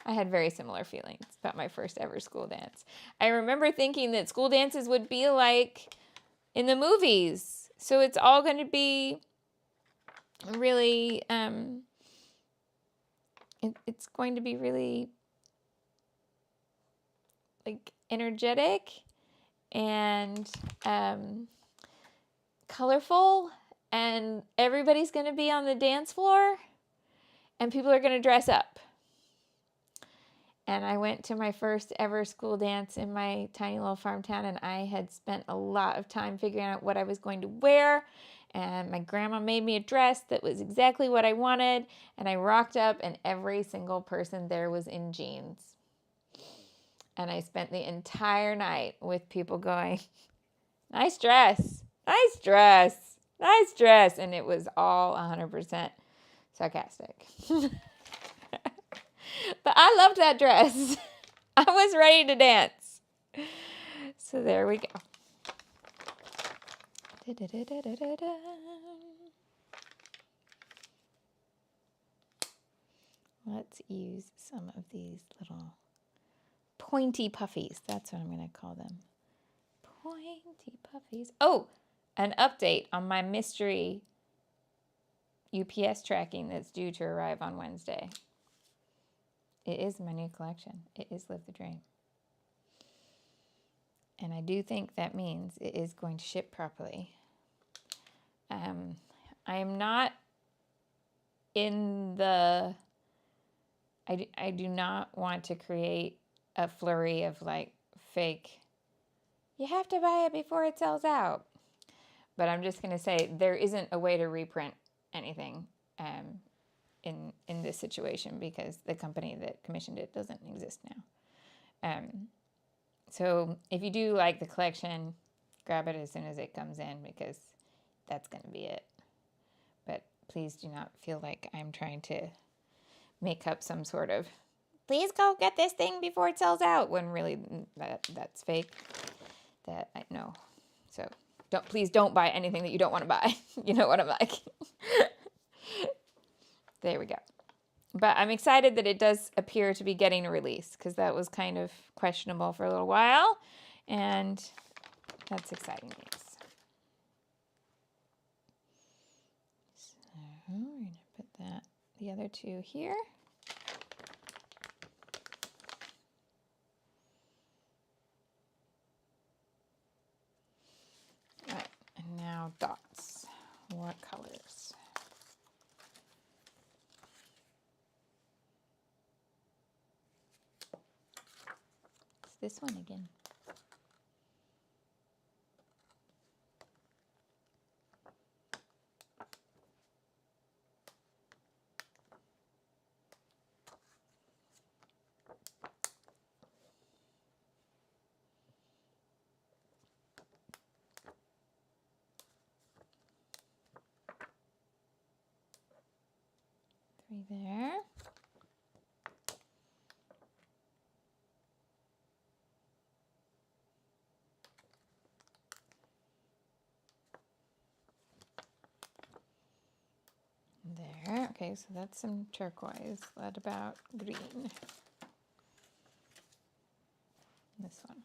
S1: I had very similar feelings about my first ever school dance. I remember thinking that school dances would be like in the movies. So it's all going to be really, it's going to be really like energetic and colorful, and everybody's going to be on the dance floor, and people are going to dress up. And I went to my first ever school dance in my tiny little farm town, and I had spent a lot of time figuring out what I was going to wear. And my grandma made me a dress that was exactly what I wanted. And I rocked up, and every single person there was in jeans. And I spent the entire night with people going, nice dress, nice dress, nice dress. And it was all 100% sarcastic. But I loved that dress. I was ready to dance. So there we go. Let's use some of these little pointy puffies. That's what I'm going to call them. Pointy puffies. Oh, an update on my mystery UPS tracking that's due to arrive on Wednesday. It is my new collection. It is Live the Dream. And I do think that means it is going to ship properly. I am not in the... I do not want to create a flurry of like fake, you have to buy it before it sells out. But I'm just going to say there isn't a way to reprint anything in this situation because the company that commissioned it doesn't exist now. So if you do like the collection, grab it as soon as it comes in because that's going to be it. But please do not feel like I'm trying to make up some sort of, please go get this thing before it sells out, when really that's fake. That I know. So please don't buy anything that you don't want to buy. You know what I'm like. There we go. But I'm excited that it does appear to be getting a release because that was kind of questionable for a little while. And that's exciting news. So we're going to put the other two here. All right, and now dots. What colors? It's this one again. Three there. There. Okay, so that's some turquoise. What about green? This one.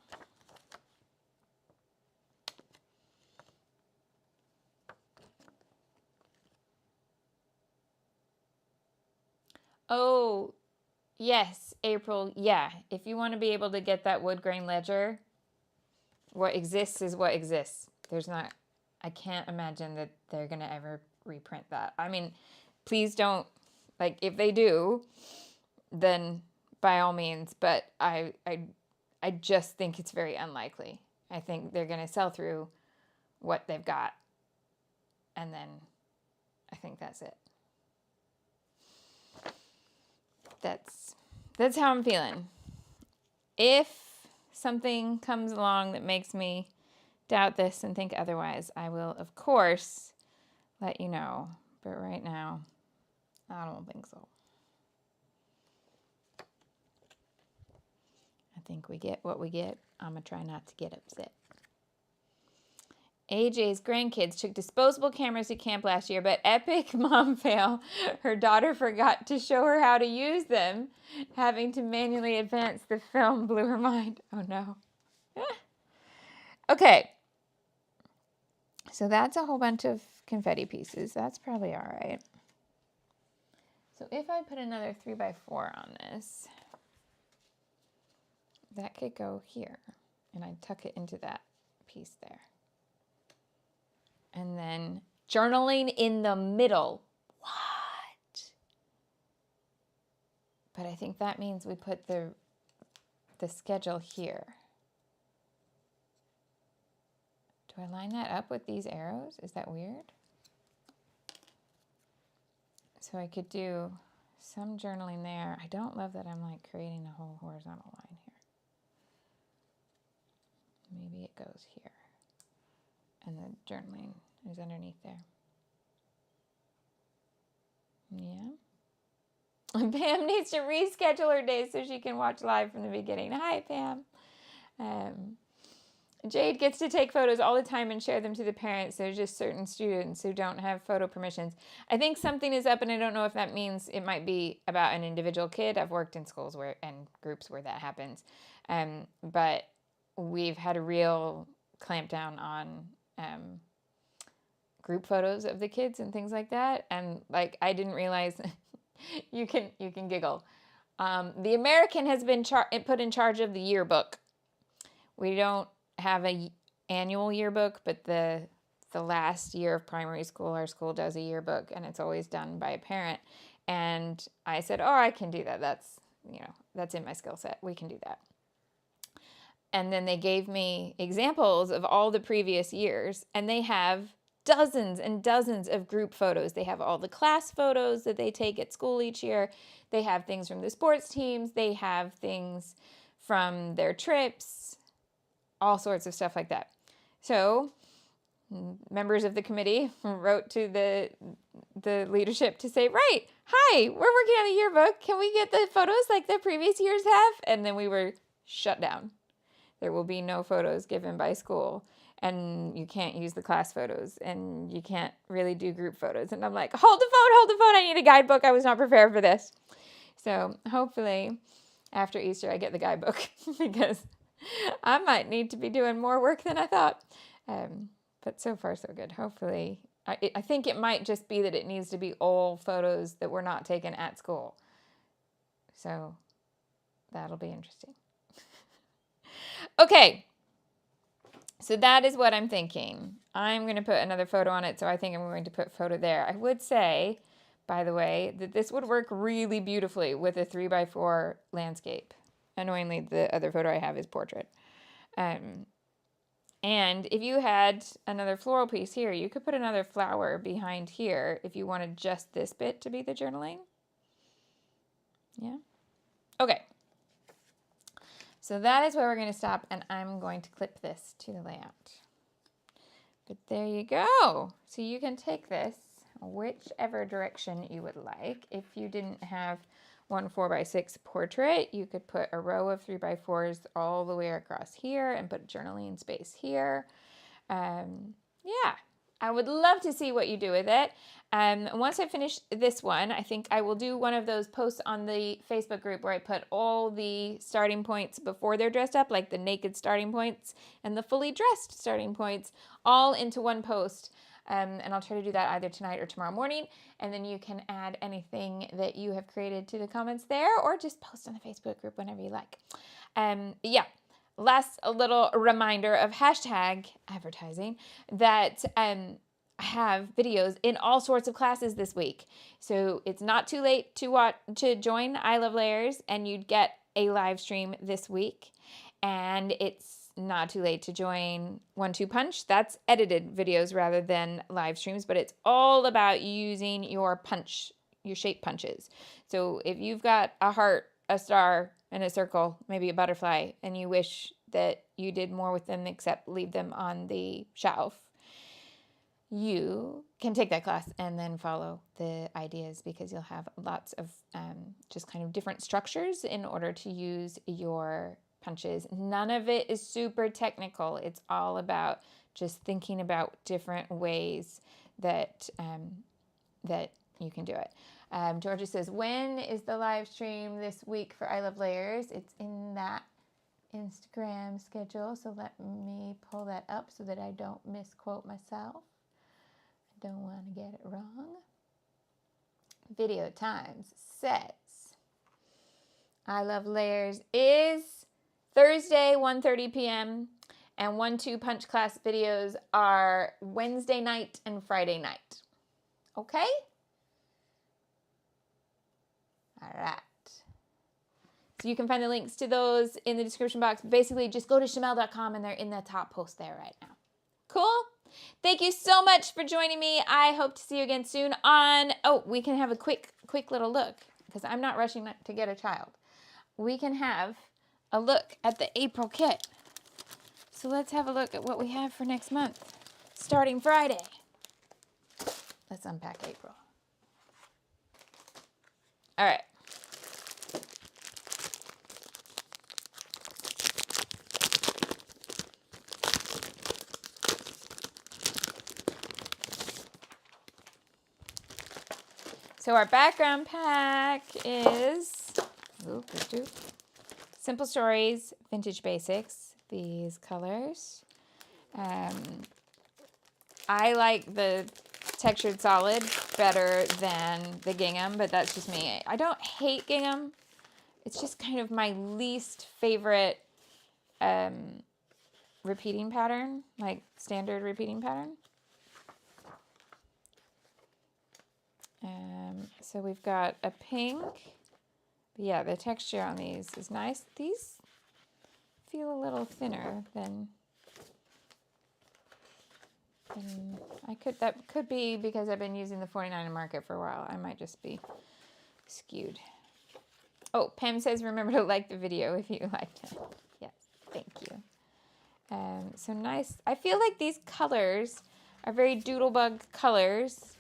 S1: Oh, yes, April. Yeah, if you want to be able to get that wood grain ledger, what exists is what exists. I can't imagine that they're going to ever reprint that. I mean, please don't, like, if they do, then by all means, but I just think it's very unlikely. I think they're going to sell through what they've got, and then I think that's it. That's how I'm feeling. If something comes along that makes me doubt this and think otherwise, I will, of course, let you know. But right now, I don't think so. I think we get what we get. I'm going to try not to get upset. AJ's grandkids took disposable cameras to camp last year, but epic mom fail. Her daughter forgot to show her how to use them. Having to manually advance the film blew her mind. Oh no. Okay. So that's a whole bunch of confetti pieces. That's probably all right. So if I put another 3x4 on this, that could go here. And I'd tuck it into that piece there. And then journaling in the middle. What? But I think that means we put the schedule here. Do I line that up with these arrows? Is that weird? So I could do some journaling there. I don't love that I'm like creating a whole horizontal line here. Maybe it goes here. And the journaling is underneath there. Yeah. Pam needs to reschedule her days so she can watch live from the beginning. Hi, Pam. Jade gets to take photos all the time and share them to the parents. There's just certain students who don't have photo permissions. I think something is up, and I don't know if that means it might be about an individual kid. I've worked in schools and groups where that happens. But we've had a real clampdown on group photos of the kids and things like that. And like, I didn't realize you can giggle. The American has been put in charge of the yearbook. We don't have a annual yearbook, but the last year of primary school, our school does a yearbook, and it's always done by a parent. And I said, oh, I can do that. That's in my skill set. We can do that. And then they gave me examples of all the previous years, and they have dozens and dozens of group photos. They have all the class photos that they take at school each year. They have things from the sports teams. They have things from their trips, all sorts of stuff like that. So members of the committee wrote to the leadership to say, right, hi, we're working on a yearbook. Can we get the photos like the previous years have? And then we were shut down. There will be no photos given by school, and you can't use the class photos, and you can't really do group photos. And I'm like, hold the phone, I need a guidebook. I was not prepared for this. So hopefully after Easter I get the guidebook because I might need to be doing more work than I thought. But so far so good. Hopefully, I think it might just be that it needs to be all photos that were not taken at school. So that'll be interesting. Okay, so that is what I'm thinking. I'm going to put another photo on it, so I think I'm going to put photo there. I would say, by the way, that this would work really beautifully with a 3x4 landscape. Annoyingly, the other photo I have is portrait. And if you had another floral piece here, you could put another flower behind here if you wanted just this bit to be the journaling. Yeah? Okay. So that is where we're going to stop, and I'm going to clip this to the layout. But there you go. So you can take this whichever direction you would like. If you didn't have one 4x6 portrait, you could put a row of 3x4s all the way across here and put journaling space here. Yeah, I would love to see what you do with it. Once I finish this one, I think I will do one of those posts on the Facebook group where I put all the starting points before they're dressed up, like the naked starting points and the fully dressed starting points, all into one post. And I'll try to do that either tonight or tomorrow morning. And then you can add anything that you have created to the comments there, or just post on the Facebook group whenever you like. Yeah. Last a little reminder of hashtag advertising that I have videos in all sorts of classes this week. So it's not too late to join I Love Layers, and you'd get a live stream this week. And it's not too late to join 1-2 Punch. That's edited videos rather than live streams, but it's all about using your shape punches. So if you've got a heart, a star, and a circle, maybe a butterfly, and you wish that you did more with them except leave them on the shelf, you can take that class and then follow the ideas, because you'll have lots of just kind of different structures in order to use your punches. None of it is super technical. It's all about just thinking about different ways that that you can do it. Georgia says, when is the live stream this week for I Love Layers? It's in that Instagram schedule, so let me pull that up so that I don't misquote myself. I don't want to get it wrong. Video times says I Love Layers is Thursday, 1:30 p.m. and 1-2 punch class videos are Wednesday night and Friday night. Okay? All right. So you can find the links to those in the description box. Basically, just go to shimelle.com and they're in the top post there right now. Cool? Thank you so much for joining me. I hope to see you again soon on, we can have a quick little look because I'm not rushing to get a child. We can have a look at the April kit. So let's have a look at what we have for next month, starting Friday. Let's unpack April. All right. So our background pack is Simple Stories, Vintage Basics, these colors. I like the textured solid better than the gingham, but that's just me. I don't hate gingham. It's just kind of my least favorite repeating pattern, like standard repeating pattern. So we've got a pink. Yeah, the texture on these is nice. These feel a little thinner than that could be because I've been using the 49 market for a while. I might just be skewed. Oh, Pam says, remember to like the video if you liked it. Yes, thank you. So nice. I feel like these colors are very doodlebug colors,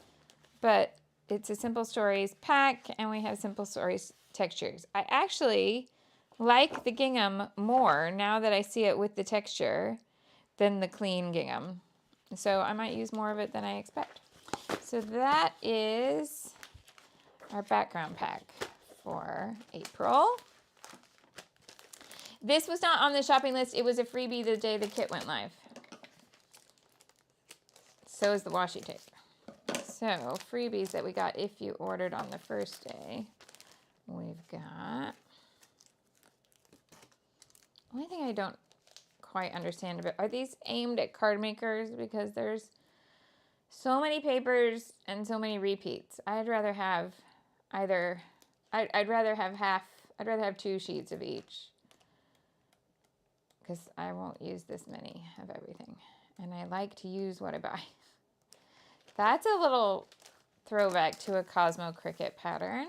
S1: but it's a Simple Stories pack, and we have Simple Stories textures. I actually like the gingham more now that I see it with the texture than the clean gingham. So I might use more of it than I expect. So that is our background pack for April. This was not on the shopping list. It was a freebie the day the kit went live. So is the washi tape. So freebies that we got if you ordered on the first day. We've got, only thing I don't quite understand about, are these aimed at card makers? Because there's so many papers and so many repeats. I'd rather have either, I'd rather have 2 sheets of each, because I won't use this many of everything. And I like to use what I buy. That's a little throwback to a Cosmo Cricket pattern.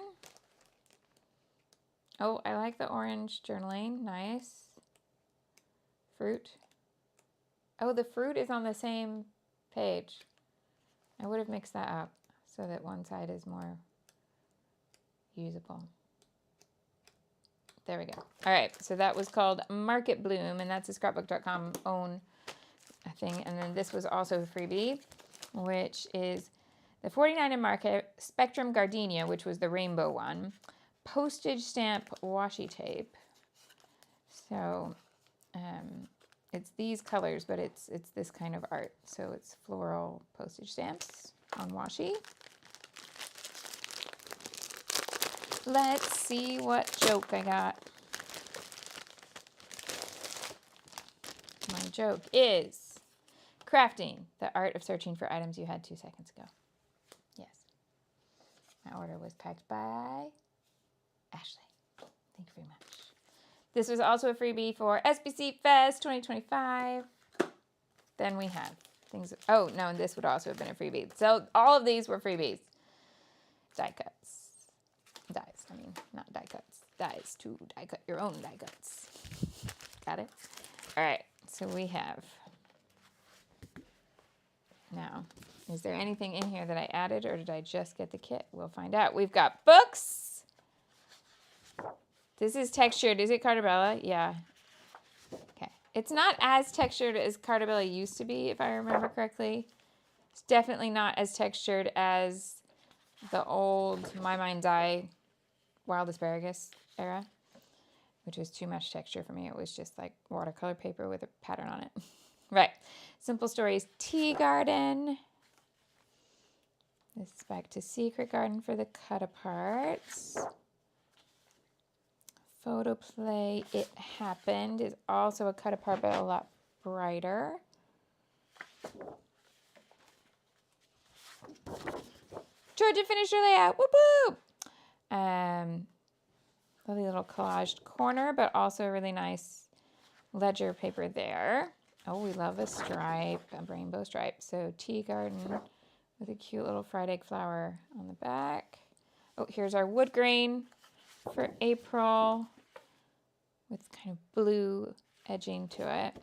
S1: Oh, I like the orange journaling. Nice. Fruit. Oh, the fruit is on the same page. I would have mixed that up so that one side is more usable. There we go. All right, so that was called Market Bloom, and that's a scrapbook.com own thing. And then this was also a freebie, which is the 49 in Market Spectrum Gardenia, which was the rainbow one, postage stamp washi tape. So it's these colors, but it's this kind of art. So it's floral postage stamps on washi. Let's see what joke I got. My joke is crafting, the art of searching for items you had 2 seconds ago. Yes. My order was packed by Ashley. Thank you very much. This was also a freebie for SBC Fest 2025. Then we have things. Oh, no, and this would also have been a freebie. So all of these were freebies. Die cuts. Dies. I mean, not die cuts. Dies to die cut your own die cuts. Got it? All right. So we have. Now, is there anything in here that I added, or did I just get the kit? We'll find out. We've got books. This is textured. Is it Cartabella? Yeah. Okay. It's not as textured as Cartabella used to be, if I remember correctly. It's definitely not as textured as the old My Mind's Eye wild asparagus era, which was too much texture for me. It was just like watercolor paper with a pattern on it. Right. Simple Stories Tea Garden. This is back to Secret Garden for the cut aparts. Photo Play It Happened is also a cut apart, but a lot brighter. Georgia finished her layout. Whoop whoop. Lovely little collaged corner, but also a really nice ledger paper there. Oh, we love a stripe, a rainbow stripe. So Tea Garden with a cute little fried egg flower on the back. Oh, here's our wood grain for April with kind of blue edging to it.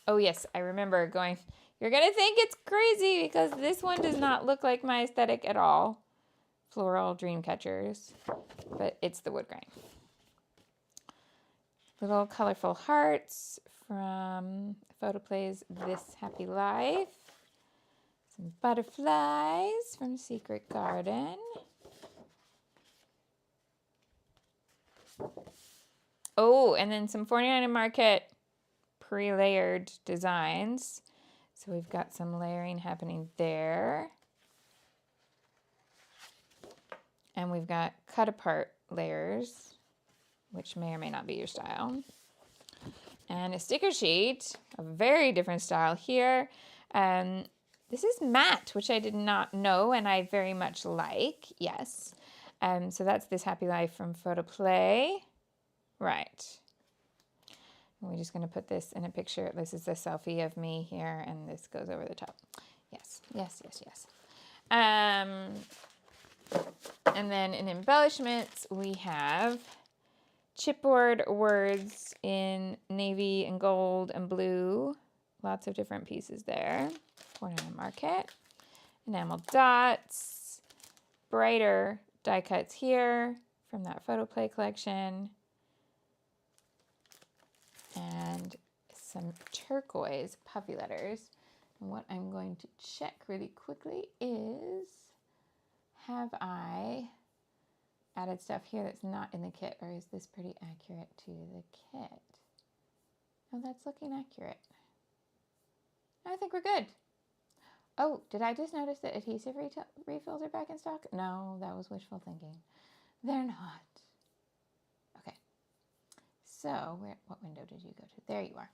S1: Oh yes, I remember going, you're going to think it's crazy because this one does not look like my aesthetic at all. Floral dream catchers, but it's the wood grain. Little colorful hearts from Photo Plays This Happy Life. Some butterflies from Secret Garden. Oh, and then some 49 and Market pre-layered designs. So we've got some layering happening there. And we've got cut apart layers, which may or may not be your style. And a sticker sheet, a very different style here. This is matte, which I did not know and I very much like, yes. So that's This Happy Life from Photo Play. Right. And we're just going to put this in a picture. This is a selfie of me here, and this goes over the top. Yes, yes, yes, yes. And then in embellishments, we have chipboard words in navy and gold and blue. Lots of different pieces there. 49 Market. Enamel dots. Brighter die cuts here from that Photo Play collection. And some turquoise puffy letters. And what I'm going to check really quickly is, have I added stuff here that's not in the kit, or is this pretty accurate to the kit? Oh, that's looking accurate. I think we're good. Oh, did I just notice that adhesive refills are back in stock? No, that was wishful thinking. They're not. Okay. So, what window did you go to? There you are.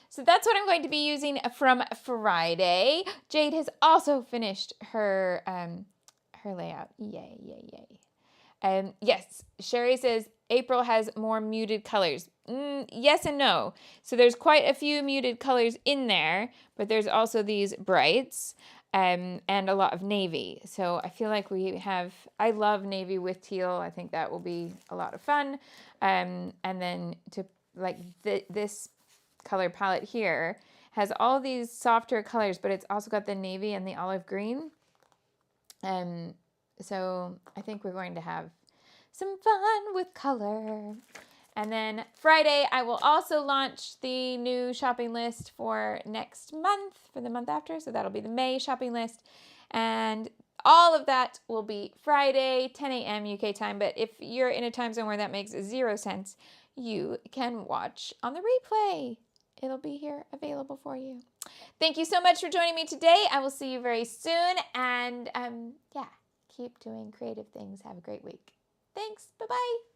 S1: So that's what I'm going to be using from Friday. Jade has also finished her layout. Yay, yay, yay. Yes, Sherry says April has more muted colors. Yes and no. So there's quite a few muted colors in there, but there's also these brights and a lot of navy. So I feel like I love navy with teal. I think that will be a lot of fun. And then this color palette here has all these softer colors, but it's also got the navy and the olive green. So I think we're going to have some fun with color. And then Friday, I will also launch the new shopping list for next month, for the month after. So that'll be the May shopping list. And all of that will be Friday, 10 a.m. UK time. But if you're in a time zone where that makes 0 sense, you can watch on the replay. It'll be here available for you. Thank you so much for joining me today. I will see you very soon. And keep doing creative things. Have a great week. Thanks. Bye-bye.